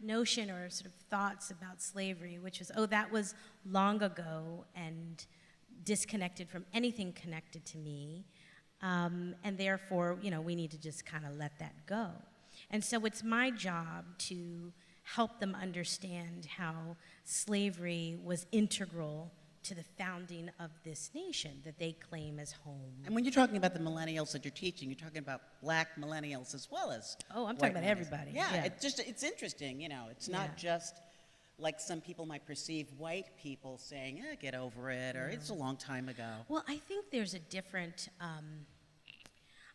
notion or sort of thoughts about slavery, which is, that was long ago and disconnected from anything connected to me, and therefore, we need to just kind of let that go. And so it's my job to help them understand how slavery was integral to the founding of this nation that they claim as home. And when you're talking about the millennials that you're teaching, you're talking about black millennials as well as I'm talking about everybody. Yeah. It's interesting, it's not just like some people might perceive white people saying, get over it, or it's a long time ago. Well, I think there's a different,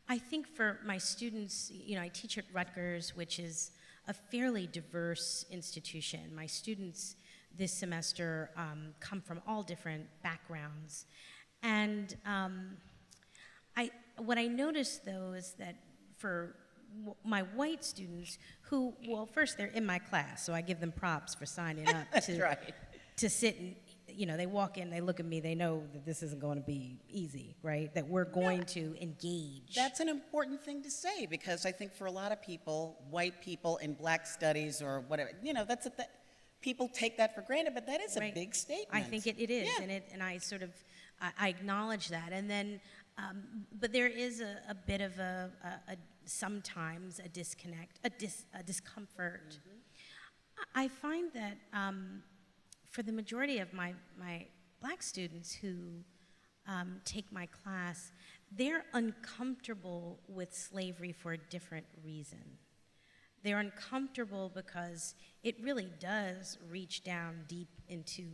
I think for my students, I teach at Rutgers, which is a fairly diverse institution. My students this semester come from all different backgrounds. And what I noticed, though, is that for my white students who, well, first, they're in my class, so I give them props for signing up to sit and they walk in, they look at me, they know that this isn't going to be easy, right? That we're going to engage. That's an important thing to say, because I think for a lot of people, white people in black studies or whatever, people take that for granted, but that is a Right. big statement. I think it is, Yeah. and I sort of, I acknowledge that. And then, but there is a bit of a sometimes a disconnect, a discomfort. Mm-hmm. I find that for the majority of my black students who take my class, they're uncomfortable with slavery for a different reason. They're uncomfortable because it really does reach down deep into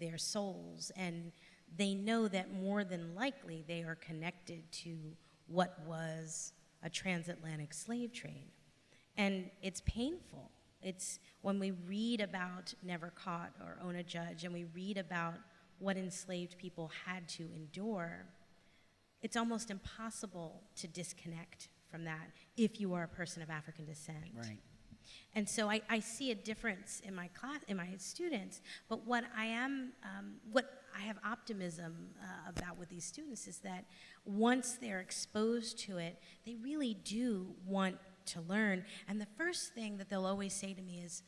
their souls, and they know that more than likely they are connected to what was a transatlantic slave trade. And it's painful. It's when we read about Never Caught or Oney Judge, and we read about what enslaved people had to endure, it's almost impossible to disconnect from that if you are a person of African descent. Right. And so I see a difference in my class, in my students. But what I have optimism about with these students is that once they're exposed to it, they really do want to learn. And the first thing that they'll always say to me is,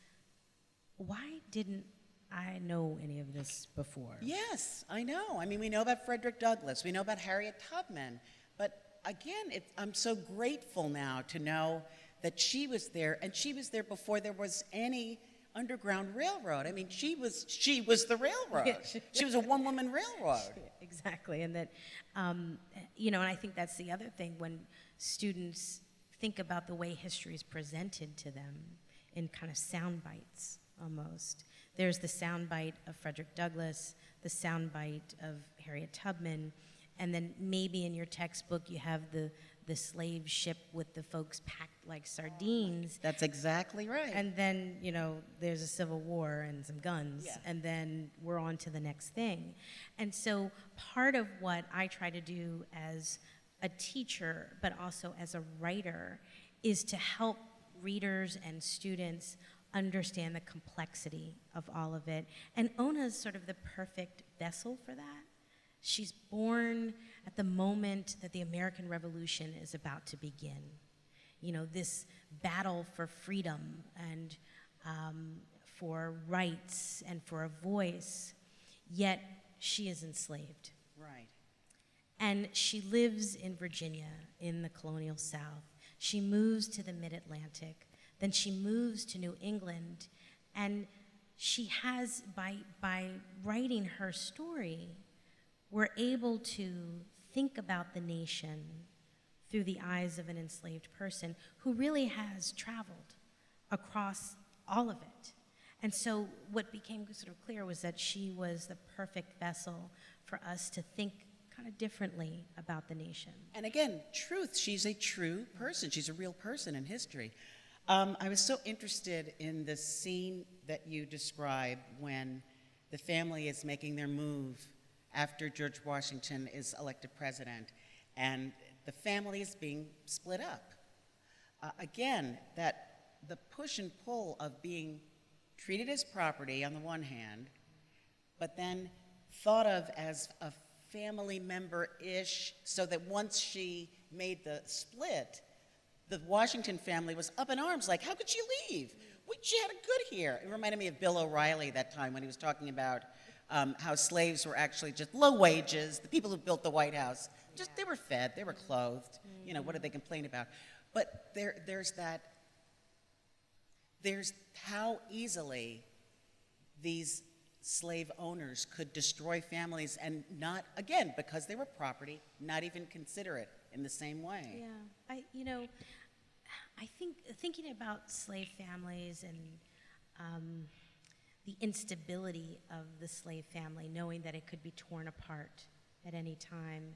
"Why didn't I know any of this before?" Yes, I know. I mean, we know about Frederick Douglass. We know about Harriet Tubman. But again, I'm so grateful now to know that she was there, and she was there before there was any Underground Railroad. I mean, she was the railroad. She was a one-woman railroad. Exactly, and that, and I think that's the other thing when students think about the way history is presented to them in kind of sound bites almost. There's the sound bite of Frederick Douglass, the sound bite of Harriet Tubman, and then maybe in your textbook you have the slave ship with the folks packed like sardines. That's exactly right. And then, there's a civil war and some guns, Yeah. and then we're on to the next thing. And so part of what I try to do as a teacher, but also as a writer, is to help readers and students understand the complexity of all of it. And Ona's sort of the perfect vessel for that. She's born at the moment that the American Revolution is about to begin. This battle for freedom and for rights and for a voice, yet she is enslaved. Right. And she lives in Virginia in the colonial South. She moves to the mid-Atlantic. Then she moves to New England. And she has, by writing her story, we're able to think about the nation through the eyes of an enslaved person who really has traveled across all of it. And so what became sort of clear was that she was the perfect vessel for us to think kind of differently about the nation. And again, truth. She's a true person. She's a real person in history. I was so interested in the scene that you described when the family is making their move after George Washington is elected president, and the family is being split up. Again, that the push and pull of being treated as property on the one hand, but then thought of as a family member-ish, so that once she made the split, the Washington family was up in arms, like, how could she leave? She had it good here. It reminded me of Bill O'Reilly that time when he was talking about how slaves were actually just low wages. The people who built the White House, they were fed, they were clothed. What did they complain about? But there's how easily these slave owners could destroy families and not, again, because they were property, not even consider it in the same way. Yeah, I think thinking about slave families and the instability of the slave family, knowing that it could be torn apart at any time,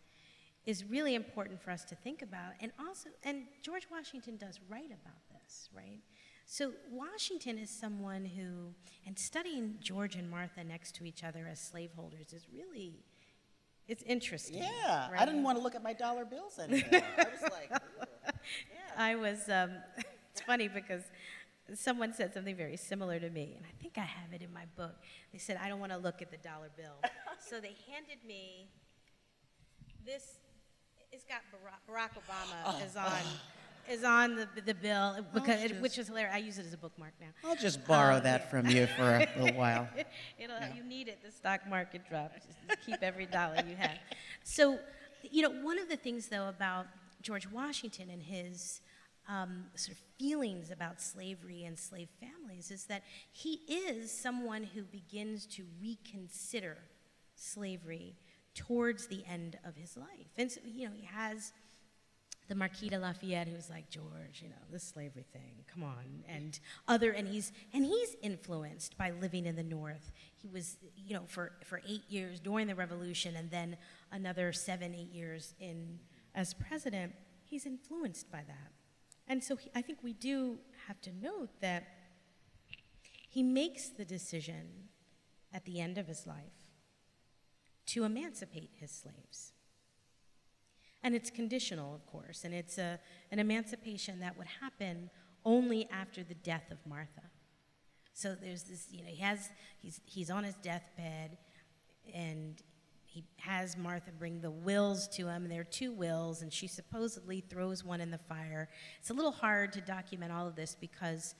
is really important for us to think about. And also, and George Washington does write about this, right? So Washington is someone who, and studying George and Martha next to each other as slaveholders is really, it's interesting. Yeah, right? I didn't want to look at my dollar bills anymore. I was like, ooh. Yeah. I was, it's funny because someone said something very similar to me, and I think I have it in my book. They said, I don't want to look at the dollar bill. So they handed me this. It's got Barack Obama is on the bill, because which is hilarious. I use it as a bookmark now. I'll just borrow that yeah. from you for a little while. You need it. The stock market drops. Just keep every dollar you have. So, one of the things, though, about George Washington and his sort of feelings about slavery and slave families is that he is someone who begins to reconsider slavery towards the end of his life. And so, he has the Marquis de Lafayette, who's like, George, this slavery thing, come on, and he's influenced by living in the North. He was, for 8 years during the Revolution, and then another 7-8 years as president. He's influenced by that. And so I think we do have to note that he makes the decision at the end of his life to emancipate his slaves. And it's conditional, of course, and it's an emancipation that would happen only after the death of Martha. So there's this, he's on his deathbed, and he has Martha bring the wills to him, and there are 2 wills, and she supposedly throws one in the fire. It's a little hard to document all of this because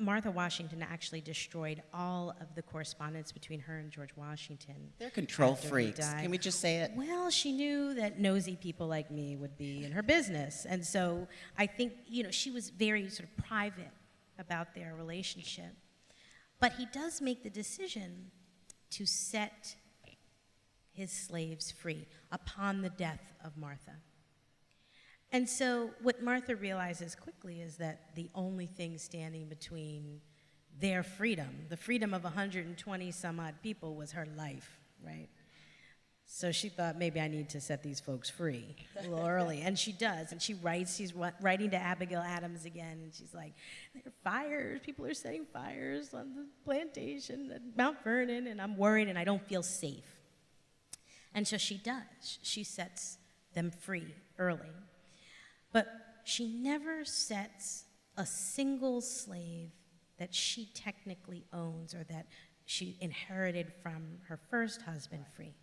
Martha Washington actually destroyed all of the correspondence between her and George Washington. They're control freaks. Can we just say it? Well, she knew that nosy people like me would be in her business. And so I think, she was very sort of private about their relationship. But he does make the decision to set his slaves free upon the death of Martha. And so what Martha realizes quickly is that the only thing standing between their freedom, the freedom of 120 some odd people, was her life, right? So she thought, maybe I need to set these folks free a little early. And she does. And she's writing to Abigail Adams again, and she's like, there are fires, people are setting fires on the plantation at Mount Vernon, and I'm worried and I don't feel safe. And so she does. She sets them free early. But she never sets a single slave that she technically owns or that she inherited from her first husband free.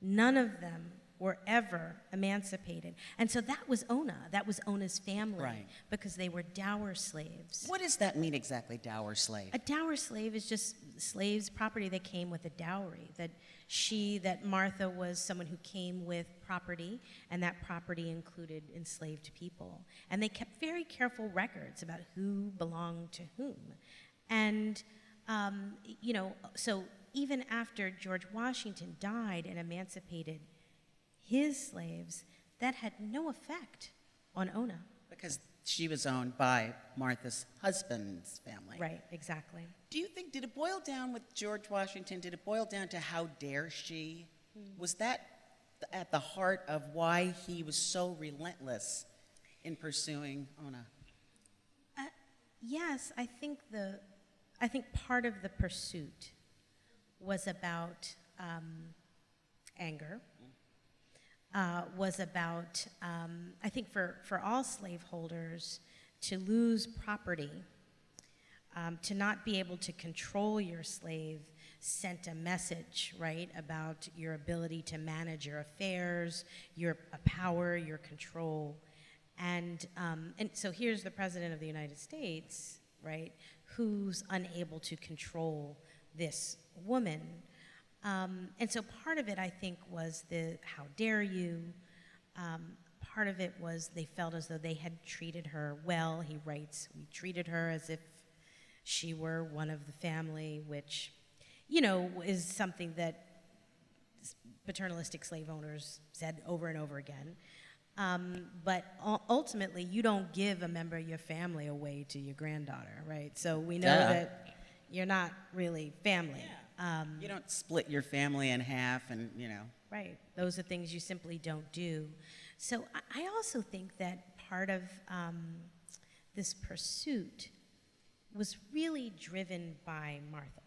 None of them were ever emancipated. And so that was Ona. That was Ona's family. Right. Because they were dower slaves. What does that mean exactly, dower slave? A dower slave is just slaves' property that came with a dowry. That Martha was someone who came with property, and that property included enslaved people. And they kept very careful records about who belonged to whom. And, so even after George Washington died and emancipated his slaves, that had no effect on Ona. Because she was owned by Martha's husband's family. Right, exactly. Do you think, did it boil down with George Washington, did it boil down to how dare she? Was that at the heart of why he was so relentless in pursuing Ona? Yes, I think part of the pursuit was about anger. Was about, I think for all slaveholders, to lose property, to not be able to control your slave sent a message, right, about your ability to manage your affairs, your power, your control. And so here's the President of the United States, right, who's unable to control this woman. And so part of it, I think, was the how dare you. Part of it was they felt as though they had treated her well. He writes, we treated her as if she were one of the family, which, is something that paternalistic slave owners said over and over again. But ultimately, you don't give a member of your family away to your granddaughter, right? So we know that you're not really family. Yeah. You don't split your family in half and, Right. Those are things you simply don't do. So I also think that part of this pursuit was really driven by Martha.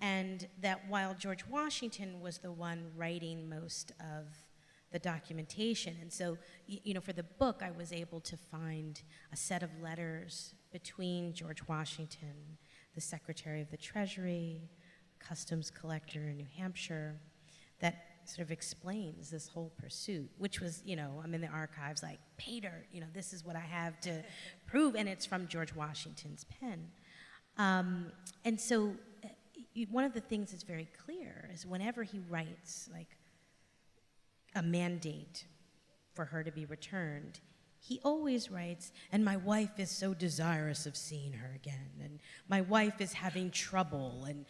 And that while George Washington was the one writing most of the documentation, and so, for the book, I was able to find a set of letters between George Washington, the Secretary of the Treasury, customs collector in New Hampshire, that sort of explains this whole pursuit, which was, I'm in the archives like, Pater, this is what I have to prove, and it's from George Washington's pen. And so one of the things that's very clear is whenever he writes like a mandate for her to be returned, he always writes, and my wife is so desirous of seeing her again, and my wife is having trouble, and,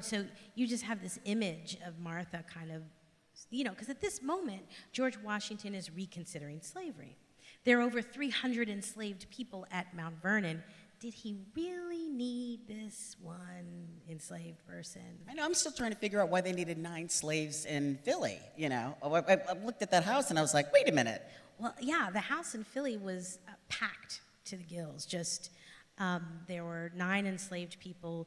so you just have this image of Martha kind of, because at this moment, George Washington is reconsidering slavery. There are over 300 enslaved people at Mount Vernon. Did he really need this one enslaved person? I know, I'm still trying to figure out why they needed 9 slaves in Philly, I looked at that house and I was like, wait a minute. Well, yeah, the house in Philly was packed to the gills. There were 9 enslaved people,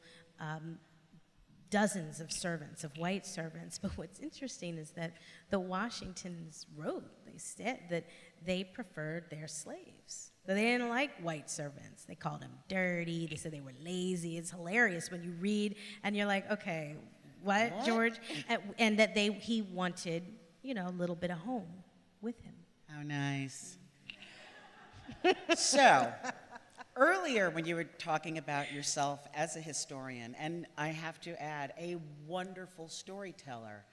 dozens of servants, of white servants. But what's interesting is that the Washingtons wrote, they said that they preferred their slaves. They didn't like white servants. They called them dirty. They said they were lazy. It's hilarious when you read and you're like, okay, what? George? And that he wanted, a little bit of home with him. How nice. So, earlier when you were talking about yourself as a historian, and I have to add, a wonderful storyteller.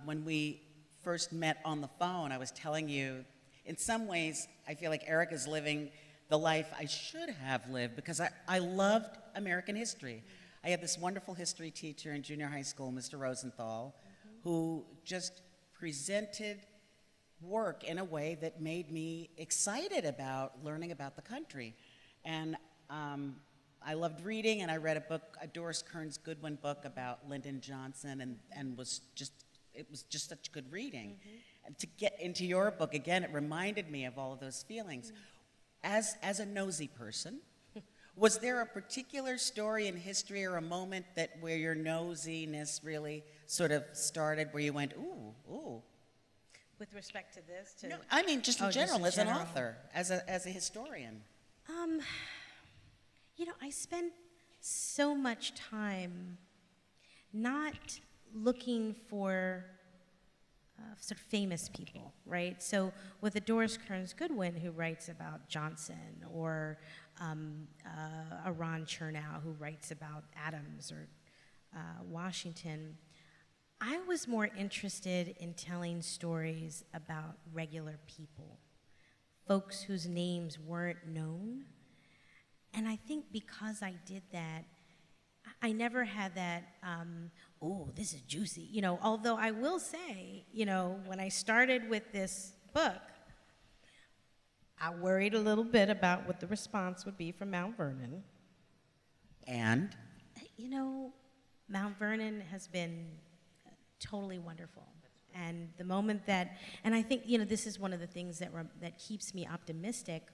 When we first met on the phone, I was telling you, in some ways, I feel like Eric is living the life I should have lived because I loved American history. I had this wonderful history teacher in junior high school, Mr. Rosenthal, who just presented work in a way that made me excited about learning about the country. And I loved reading, and I read a Doris Kearns Goodwin book about Lyndon Johnson, and it was just such good reading. And to get into your book, again, it reminded me of all of those feelings. As a nosy person, was there a particular story in history or a moment where your nosiness really sort of started, where you went, ooh? With respect to this? No, I mean just in general, as an author, as a historian. I spend so much time not looking for sort of famous people, right? So with a Doris Kearns Goodwin who writes about Johnson, or a Ron Chernow who writes about Adams or Washington, I was more interested in telling stories about regular people, folks whose names weren't known. And I think because I did that, I never had that, this is juicy, although I will say, when I started with this book, I worried a little bit about what the response would be from Mount Vernon. And? Mount Vernon has been totally wonderful. And the moment and I think, this is one of the things that keeps me optimistic,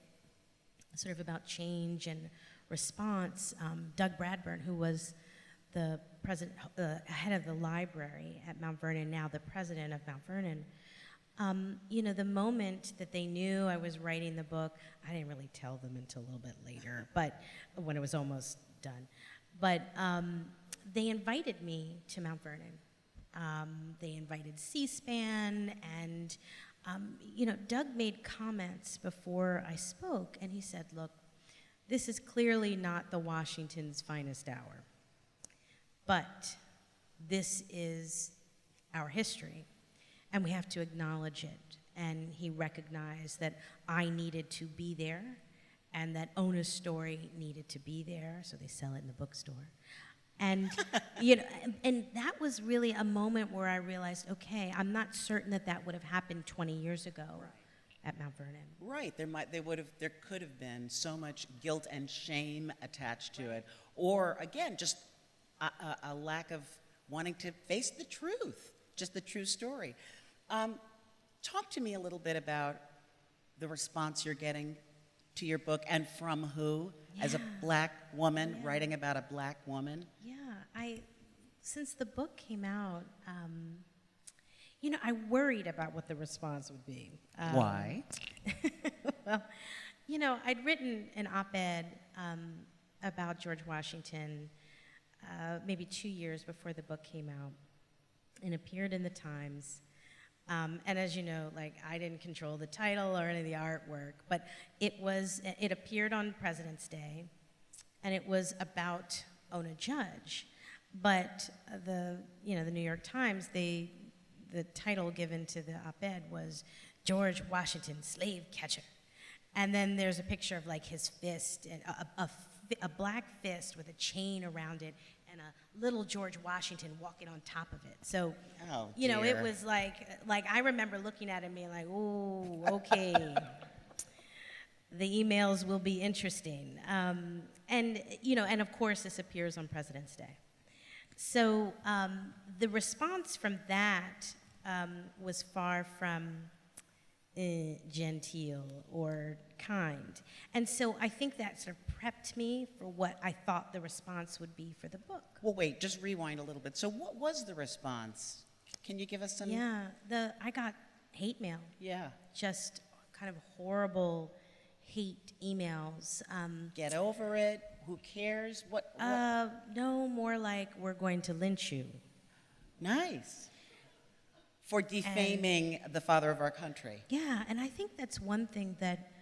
sort of about change and response. Doug Bradburn, who was the head of the library at Mount Vernon, now the president of Mount Vernon, the moment that they knew I was writing the book, I didn't really tell them until a little bit later, but when it was almost done. But they invited me to Mount Vernon. They invited C-SPAN, and Doug made comments before I spoke, and he said, look, this is clearly not the Washington's finest hour, but this is our history, and we have to acknowledge it. And he recognized that I needed to be there, and that Ona's story needed to be there, so they sell it in the bookstore. And and that was really a moment where I realized, okay, I'm not certain that would have happened 20 years ago at Mount Vernon. Right, there could have been so much guilt and shame attached to it, or again, just a lack of wanting to face the truth, just the true story. Talk to me a little bit about the response you're getting to your book, and from who, as a black woman writing about a black woman? Yeah, since the book came out, I worried about what the response would be. Why? Well, I'd written an op-ed about George Washington maybe 2 years before the book came out, and appeared in the Times. And as you know, I didn't control the title or any of the artwork, but it appeared on President's Day, and it was about Ona Judge. But the New York Times, the title given to the op-ed was George Washington, Slave Catcher. And then there's a picture of his fist, and a black fist with a chain around it, and a little George Washington walking on top of it. So, it was like I remember looking at it and being like, ooh, okay. The emails will be interesting. And of course this appears on President's Day. So the response from that was far from genteel or kind. And so I think that sort of prepped me for what I thought the response would be for the book. Well, wait, just rewind a little bit. So what was the response? Can you give us some? Yeah, I got hate mail. Yeah. Just kind of horrible hate emails. Get over it. Who cares? What? No, more like, we're going to lynch you. Nice. For defaming the father of our country. Yeah, and I think that's one thing that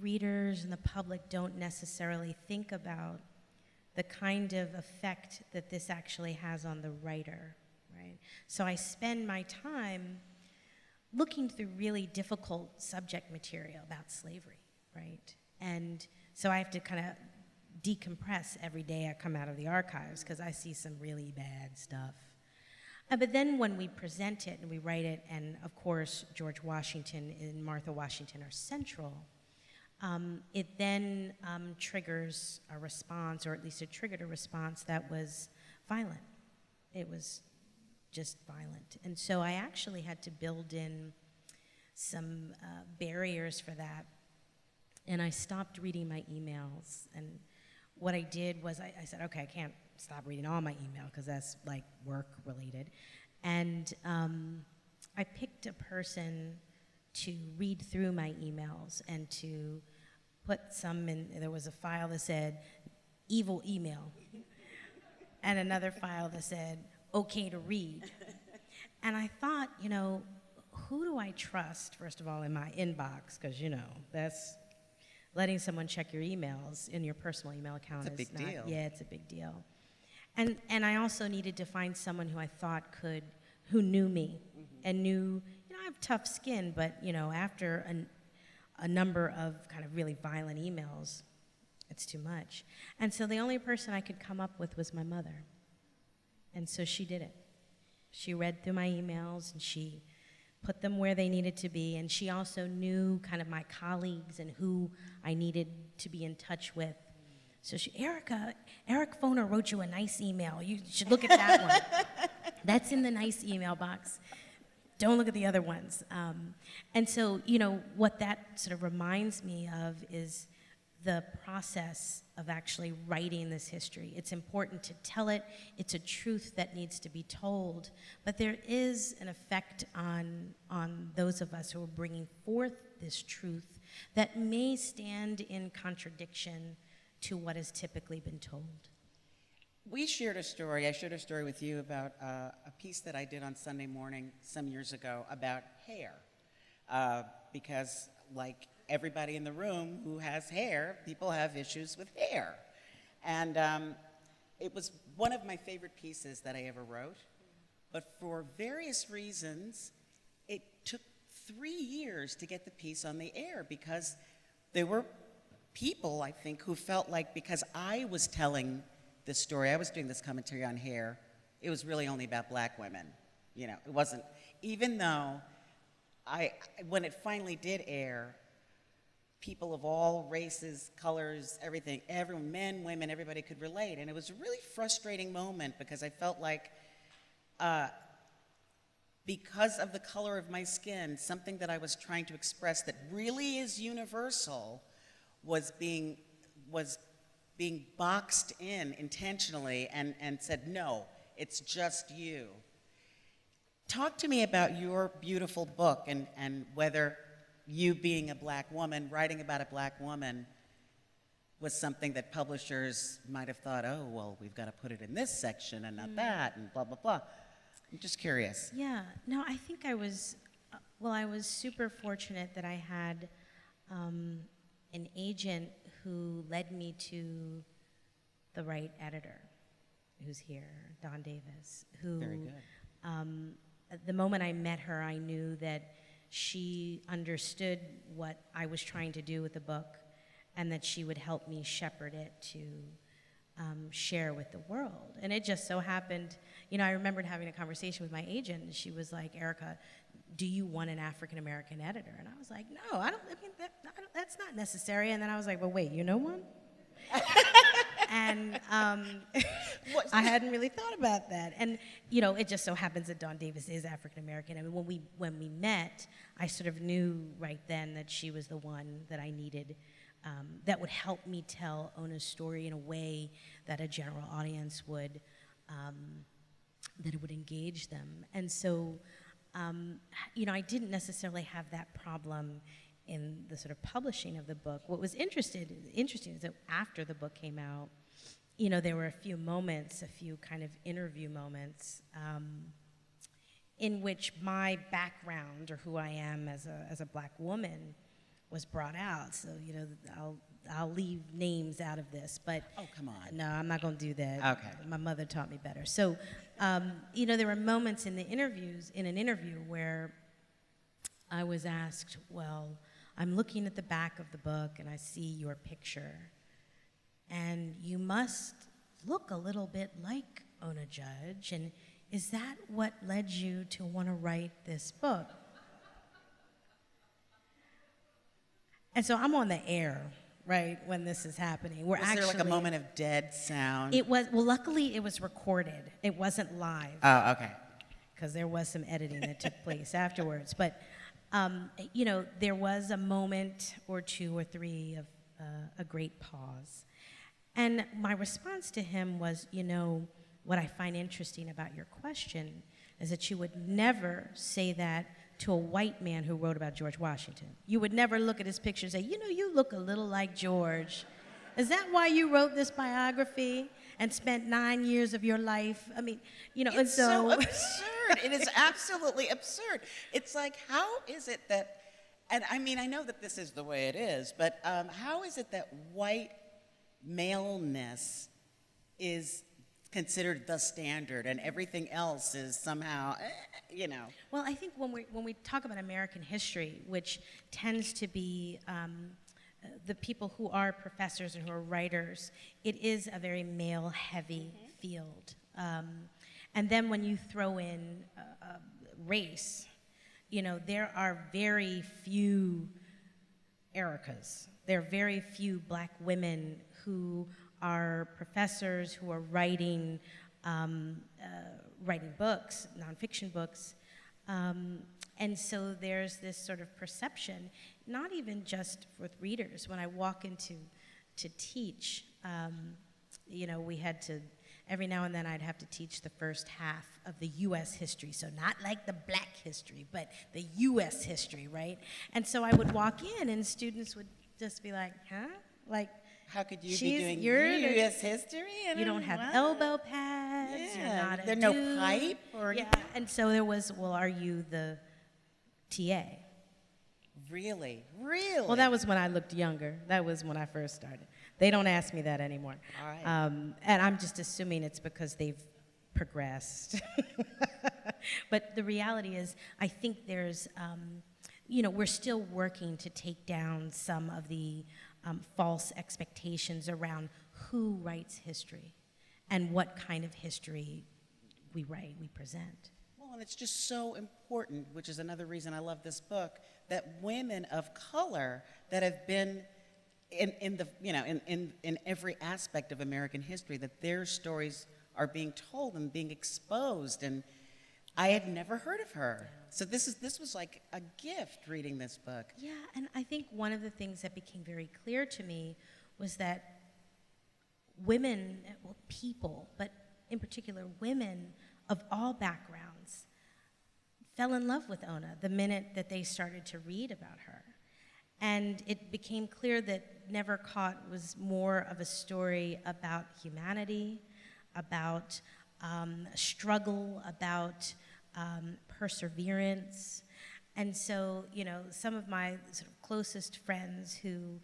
readers and the public don't necessarily think about, the kind of effect that this actually has on the writer, right? So I spend my time looking through really difficult subject material about slavery, right? And so I have to kind of decompress every day I come out of the archives, because I see some really bad stuff. But then when we present it and we write it, and of course George Washington and Martha Washington are central, it then triggers a response, or at least it triggered a response that was violent. It was just violent. And so I actually had to build in some barriers for that. And I stopped reading my emails. And what I did was I said, okay, I can't stop reading all my email because that's work related. And I picked a person to read through my emails and to put some in. There was a file that said evil email and another file that said okay to read. And I thought, who do I trust, first of all, in my inbox? Because, that's letting someone check your emails in your personal email account. It's a big deal. Yeah, it's a big deal. And I also needed to find someone who I thought who knew me, and knew, I have tough skin, but, after a number of kind of really violent emails, it's too much. And so the only person I could come up with was my mother. And so she did it. She read through my emails, and she put them where they needed to be, and she also knew kind of my colleagues and who I needed to be in touch with. So Eric Foner wrote you a nice email. You should look at that one. That's in the nice email box. Don't look at the other ones. And so, what that sort of reminds me of is the process of actually writing this history. It's important to tell it. It's a truth that needs to be told. But there is an effect on those of us who are bringing forth this truth that may stand in contradiction to what has typically been told. I shared a story with you about a piece that I did on Sunday morning some years ago about hair. Because like everybody in the room who has hair, people have issues with hair. And it was one of my favorite pieces that I ever wrote. But for various reasons, it took 3 years to get the piece on the air, because there were people, I think, who felt like because I was telling this story, I was doing this commentary on hair, it was really only about black women. It wasn't, even though when it finally did air, people of all races, colors, everything, everyone, men, women, everybody could relate. And it was a really frustrating moment, because I felt like because of the color of my skin, something that I was trying to express that really is universal was being boxed in intentionally and said, no, it's just you. Talk to me about your beautiful book and whether you being a black woman, writing about a black woman was something that publishers might have thought, oh, well, we've got to put it in this section and not that, and blah, blah, blah. I'm just curious. Yeah, no, I think I was super fortunate that I had an agent who led me to the right editor, who's here, Don Davis, who, Very good. At the moment I met her, I knew that she understood what I was trying to do with the book, and that she would help me shepherd it to share with the world. And it just so happened, I remembered having a conversation with my agent, and she was like, Erica, do you want an African-American editor? And I was like, no, that's not necessary. And then I was like, well, wait, you know one? And I hadn't really thought about that. And, it just so happens that Dawn Davis is African-American. I mean, when we met, I sort of knew right then that she was the one that I needed that would help me tell Ona's story in a way that a general audience would, that it would engage them. And so, I didn't necessarily have that problem in the sort of publishing of the book. What was interesting is that after the book came out, there were a few kind of interview moments in which my background or who I am as a black woman was brought out. So, I'll leave names out of this, but Oh, come on. no, I'm not going to do that. Okay. My mother taught me better. So, there were moments in an interview where I was asked, well, I'm looking at the back of the book and I see your picture, and you must look a little bit like Oney Judge, and is that what led you to want to write this book? And so I'm on the air, right, when this is happening. Was there like a moment of dead sound? Luckily it was recorded. It wasn't live. Oh, okay. Because there was some editing that took place afterwards. But, there was a moment or two or three of a great pause. And my response to him was, what I find interesting about your question is that you would never say that to a white man who wrote about George Washington. You would never look at his picture and say, you look a little like George. Is that why you wrote this biography and spent 9 years of your life? I mean, It's and so absurd. It is absolutely absurd. It's like, how is it that, and I mean, I know that this is the way it is, but how is it that white maleness is considered the standard and everything else is somehow, Well, I think when we talk about American history, which tends to be the people who are professors and who are writers, it is a very male-heavy field. And then when you throw in race, there are very few Ericas. There are very few black women who are professors, who are writing books, nonfiction books. And so there's this sort of perception, not even just with readers. When I walk into to teach, we had to, every now and then I'd have to teach the first half of the U.S. history. So not like the black history, but the U.S. history, right? And so I would walk in and students would just be like, huh? Like, how could you be doing U.S. history? You don't have elbow pads. Yeah, You're not a there's no pipe or yeah. And so there was, well, are you the TA? Really? Well, that was when I looked younger. That was when I first started. They don't ask me that anymore. All right. And I'm just assuming it's because they've progressed. But the reality is, I think there's, we're still working to take down some of the false expectations around who writes history and what kind of history we present. Well, and it's just so important, which is another reason I love this book, that women of color that have been in every aspect of American history, that their stories are being told and being exposed. And I had never heard of her. So this was like a gift reading this book. Yeah, and I think one of the things that became very clear to me was that women, well, people, but in particular women of all backgrounds, fell in love with Ona the minute that they started to read about her. And it became clear that Never Caught was more of a story about humanity, about struggle, about perseverance. And so, some of my sort of closest friends who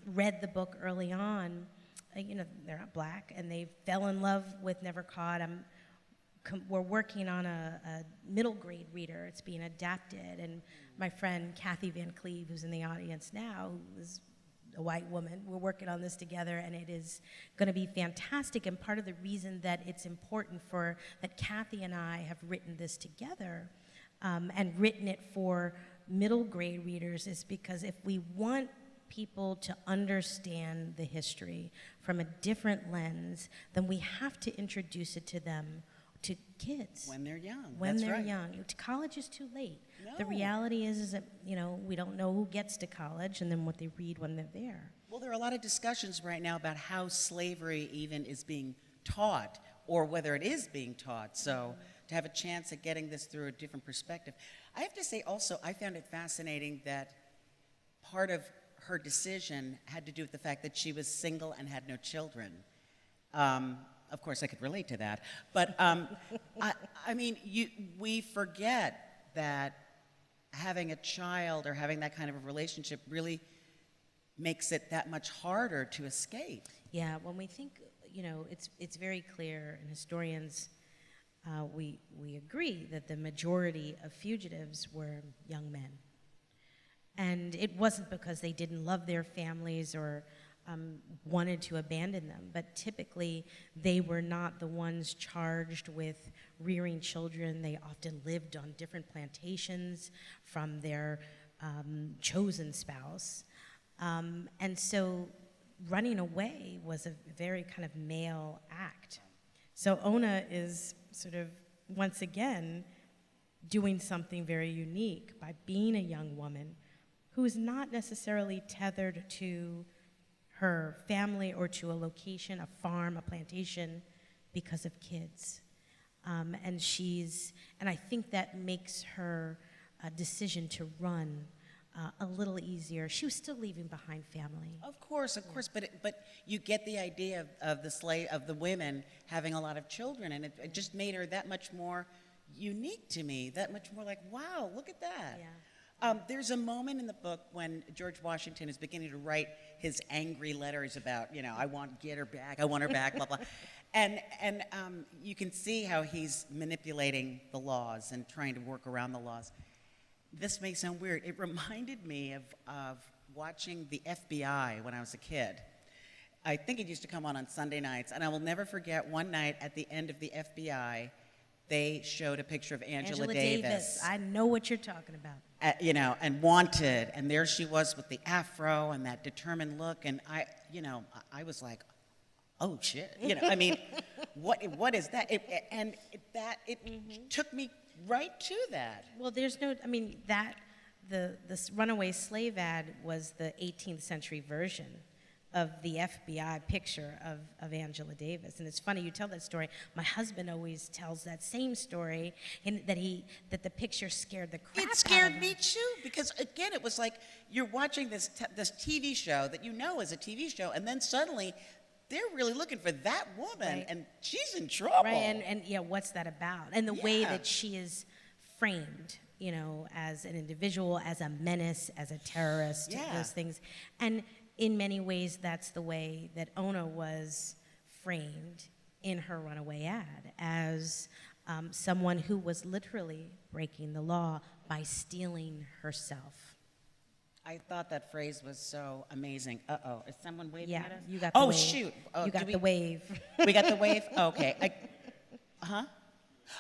read the book early on, they're not Black, and they fell in love with Never Caught. We're working on a middle grade reader. It's being adapted, and my friend Kathy Van Cleve, who's in the audience now, who is a white woman, we're working on this together, and it is going to be fantastic. And part of the reason that it's important that Kathy and I have written this together and written it for middle grade readers is because if we want people to understand the history from a different lens, then we have to introduce it to them, to kids. When they're young. When That's they're right. young. College is too late. No. The reality is that, we don't know who gets to college and then what they read when they're there. Well, there are a lot of discussions right now about how slavery even is being taught or whether it is being taught. So to have a chance at getting this through a different perspective. I have to say also, I found it fascinating that part of her decision had to do with the fact that she was single and had no children. Of course, I could relate to that. But we forget that having a child or having that kind of a relationship really makes it that much harder to escape. Yeah, when we think, it's very clear, and historians, we agree that the majority of fugitives were young men. And it wasn't because they didn't love their families or wanted to abandon them, but typically they were not the ones charged with rearing children. They often lived on different plantations from their chosen spouse. And so running away was a very kind of male act. So Ona is sort of, once again, doing something very unique by being a young woman who is not necessarily tethered to her family or to a location, a farm, a plantation, because of kids. And I think that makes her decision to run a little easier. She was still leaving behind family. Of course, but you get the idea of the women having a lot of children, and it just made her that much more unique to me, that much more like, wow, look at that. Yeah. There's a moment in the book when George Washington is beginning to write his angry letters about, I want her back, blah, blah. And you can see how he's manipulating the laws and trying to work around the laws. This may sound weird. It reminded me of watching the FBI when I was a kid. I think it used to come on Sunday nights, and I will never forget one night at the end of the FBI, they showed a picture of Angela Davis. I know what you're talking about. And Wanted, and there she was with the afro and that determined look, and I was like, oh shit, what is that? It took me right to that. Well, this Runaway slave ad was the 18th century version of the FBI picture of Angela Davis. And it's funny you tell that story. My husband always tells that same story, that the picture scared the crap out of him. It scared me too, because again, it was like you're watching this TV show that is a TV show, and then suddenly they're really looking for that woman, right. And she's in trouble. Right, and what's that about? And the way that she is framed, as an individual, as a menace, as a terrorist, those things. And in many ways, that's the way that Ona was framed in her Runaway ad, as someone who was literally breaking the law by stealing herself. I thought that phrase was so amazing. Uh-oh, is someone waving at us? You got the wave. Shoot. Oh, you got the wave. We got the wave? Okay.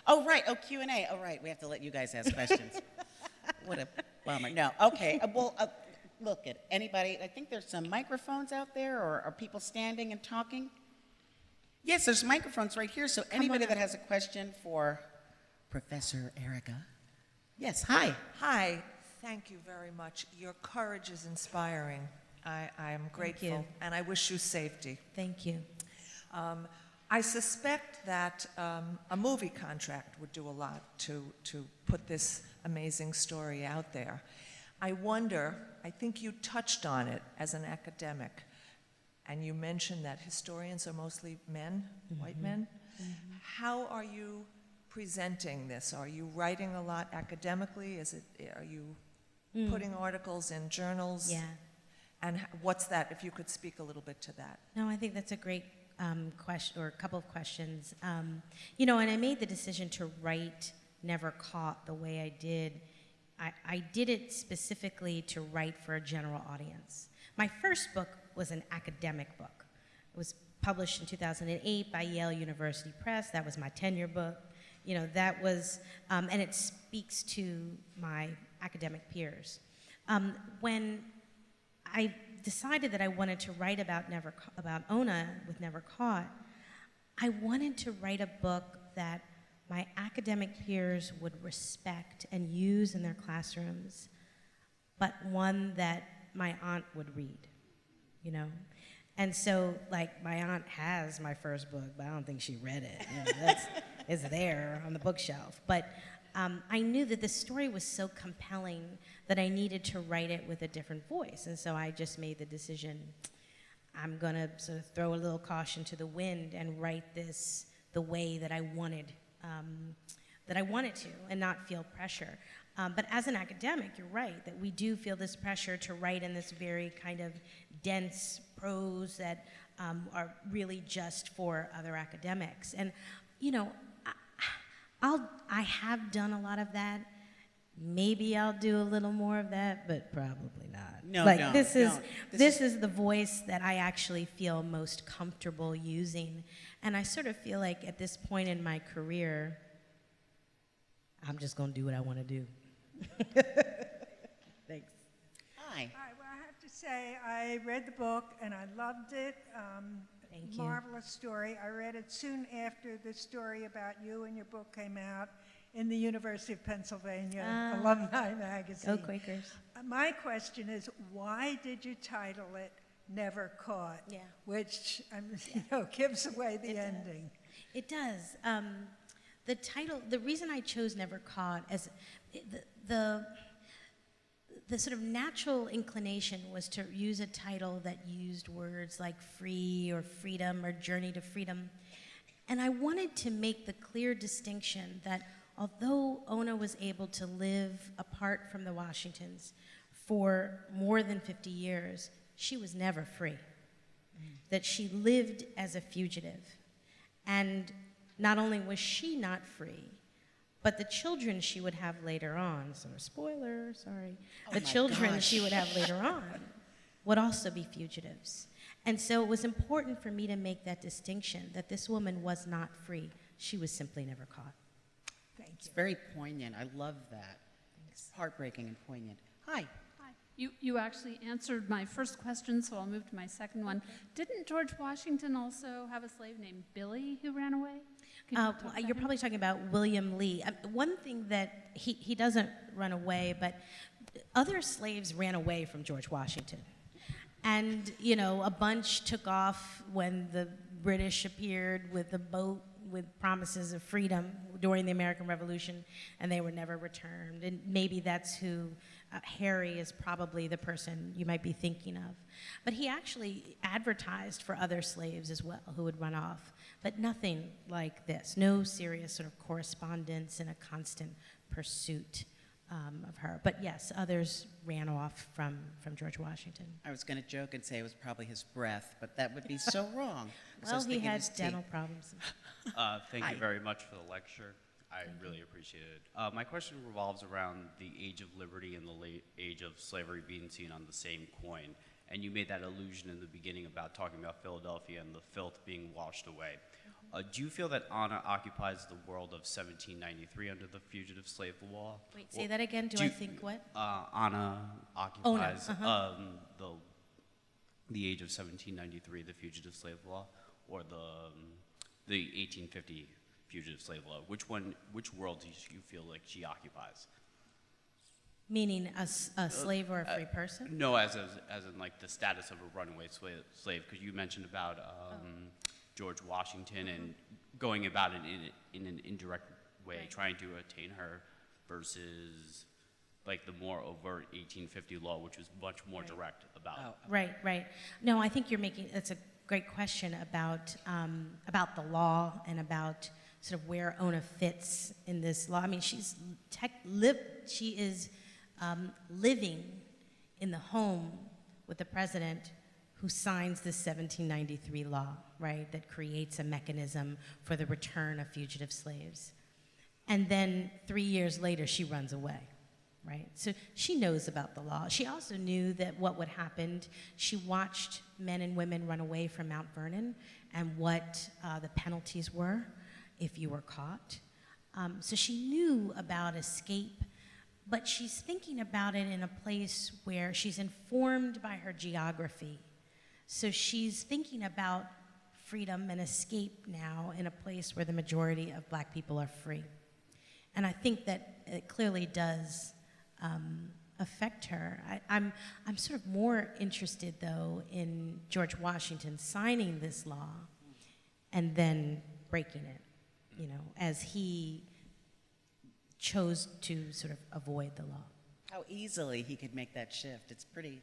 Oh, right. Oh, Q&A. Oh, right. We have to let you guys ask questions. What a bummer. No, okay. Look at anybody. I think there's some microphones out there, or are people standing and talking? Yes, there's microphones right here. So anybody that has a question for Professor Erica. Yes, hi. Hi. Thank you very much. Your courage is inspiring. I am grateful, and I wish you safety. Thank you. I suspect that a movie contract would do a lot to put this amazing story out there. I wonder, I think you touched on it as an academic, and you mentioned that historians are mostly men, white men. How are you presenting this? Are you writing a lot academically? Are you putting articles in journals? Yeah. And what's that, if you could speak a little bit to that? No, I think that's a great question, or a couple of questions. You know, and I made the decision to write Never Caught the way I did. I did it specifically to write for a general audience. My first book was an academic book. It was published in 2008 by Yale University Press. That was my tenure book. You know, that was, and it speaks to my academic peers. When I decided that I wanted to write about Ona with Never Caught, I wanted to write a book that my academic peers would respect and use in their classrooms, but one that my aunt would read, you know? And so, like, my aunt has my first book, but I don't think she read it. You know, it's there on the bookshelf. But I knew that the story was so compelling that I needed to write it with a different voice. And so I just made the decision, I'm gonna sort of throw a little caution to the wind and write this the way that I wanted to, and not feel pressure. But as an academic, you're right, that we do feel this pressure to write in this very kind of dense prose that are really just for other academics. And, you know, I have done a lot of that. Maybe I'll do a little more of that, but probably not. No, like, don't, this don't. is the voice that I actually feel most comfortable using. And I sort of feel like at this point in my career, I'm just going to do what I want to do. Thanks. Hi. Hi, well, I have to say, I read the book and I loved it. Thank you. Marvelous story. I read it soon after the story about you and your book came out in the University of Pennsylvania Alumni Magazine. Go Quakers. My question is, why did you title it Never Caught? Yeah. Which, you know, gives away the ending. It does. The title, the reason I chose Never Caught as the sort of natural inclination was to use a title that used words like free or freedom or journey to freedom. And I wanted to make the clear distinction that although Ona was able to live apart from the Washingtons for more than 50 years, she was never free. That she lived as a fugitive. And not only was she not free, but the children she would have later on, sort of spoiler, sorry, the children she would have later on would also be fugitives. And so it was important for me to make that distinction, that this woman was not free. She was simply never caught. Thank It's you. very poignant. I love that. It's heartbreaking and poignant. Hi. Hi. You actually answered my first question, so I'll move to my second one. Didn't George Washington also have a slave named Billy who ran away? Could you talk about You're him? probably talking about William Lee. One thing that he doesn't run away, but other slaves ran away from George Washington. And, you know, a bunch took off when the British appeared with a boat with promises of freedom during the American Revolution, and they were never returned. And maybe that's who Harry is probably the person you might be thinking of. But he actually advertised for other slaves as well who would run off, but nothing like this. No serious sort of correspondence and a constant pursuit of her. But yes, others ran off from George Washington. I was going to joke and say it was probably his breath, but that would be so wrong. 'Cause I Well, was he thinking had his teeth. dental problems. Thank Hi. you very much for the lecture. I really appreciate it. My question revolves around the age of liberty and the late age of slavery being seen on the same coin. And you made that allusion in the beginning about talking about Philadelphia and the filth being washed away. Do you feel that Ona occupies the world of 1793 under the fugitive slave law? Wait, say that again. Do I think what? Ona occupies the age of 1793, the fugitive slave law, or the 1850 fugitive slave law. Which world do you feel like she occupies? Meaning a slave or a free person? No, as in like the status of a runaway slave, because you mentioned about George Washington and going about it in an indirect way, trying to attain her, versus like the more overt 1850 law, which was much more direct about. Oh, Right, right. No, I think that's a great question about the law and about sort of where Ona fits in this law. I mean, she is living in the home with the president who signs this 1793 law, right, that creates a mechanism for the return of fugitive slaves. And then 3 years later, she runs away, right? So she knows about the law. She also knew that what would happen. She watched men and women run away from Mount Vernon and what the penalties were if you were caught. So she knew about escape, but she's thinking about it in a place where she's informed by her geography. So she's thinking about freedom and escape now in a place where the majority of Black people are free. And I think that it clearly does affect her. I'm sort of more interested, though, in George Washington signing this law and then breaking it, you know, as he chose to sort of avoid the law. How easily he could make that shift. It's pretty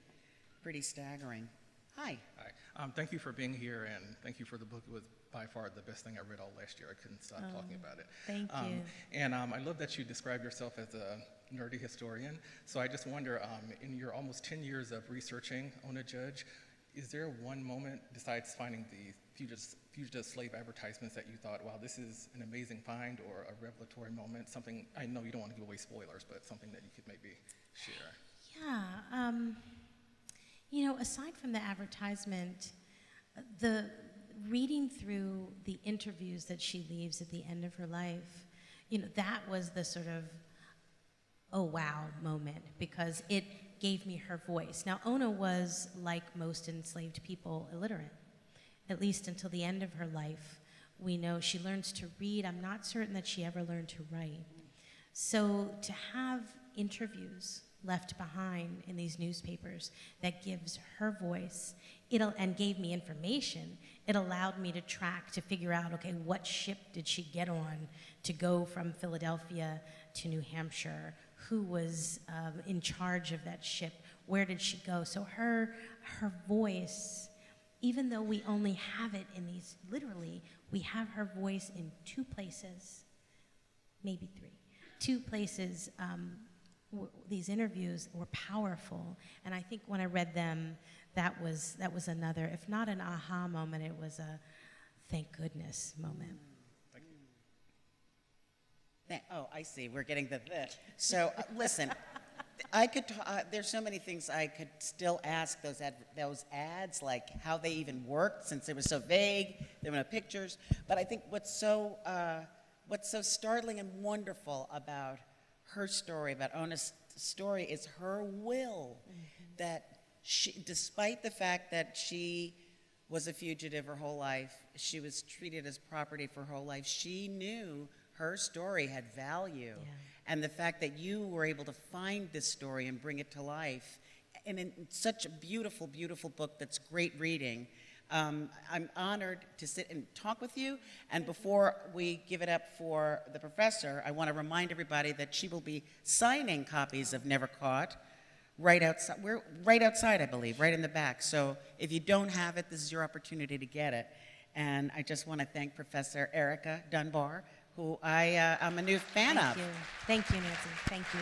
staggering. Hi. Hi. Thank you for being here, and thank you for the book. It was by far the best thing I read all last year. I couldn't stop talking about it. Thank you. And I love that you describe yourself as a nerdy historian. So I just wonder, in your almost 10 years of researching Oney Judge, is there one moment, besides finding the fugitive slave advertisements, that you thought, wow, this is an amazing find, or a revelatory moment, something, I know you don't want to give away spoilers, but something that you could maybe share? Yeah. You know, aside from the advertisement, the reading through the interviews that she leaves at the end of her life, you know, that was the sort of, oh wow moment, because it gave me her voice. Now, Ona was, like most enslaved people, illiterate, at least until the end of her life. We know she learns to read. I'm not certain that she ever learned to write. So to have interviews left behind in these newspapers that gives her voice, and gave me information, it allowed me to track, to figure out, okay, what ship did she get on to go from Philadelphia to New Hampshire? Who was in charge of that ship? Where did she go? So her voice, even though we only have it in these, literally, we have her voice in 2 places, maybe 3. 2 places. These interviews were powerful, and I think when I read them, that was another, if not an aha moment, it was a thank goodness moment. Oh, I see. We're getting the. So listen, I could. There's so many things I could still ask those ads, like how they even worked, since they were so vague. There were no pictures. But I think what's so startling and wonderful about her story, about Ona's story, is her will. That she, despite the fact that she was a fugitive her whole life, she was treated as property for her whole life, she knew her story had value. Yeah. And the fact that you were able to find this story and bring it to life, and in such a beautiful, beautiful book that's great reading. I'm honored to sit and talk with you. And before we give it up for the professor, I want to remind everybody that she will be signing copies of Never Caught right outside. We're right outside, I believe, right in the back. So if you don't have it, this is your opportunity to get it. And I just want to thank Professor Erica Dunbar, who I'm a new fan of. Thank you, Nancy. Thank you.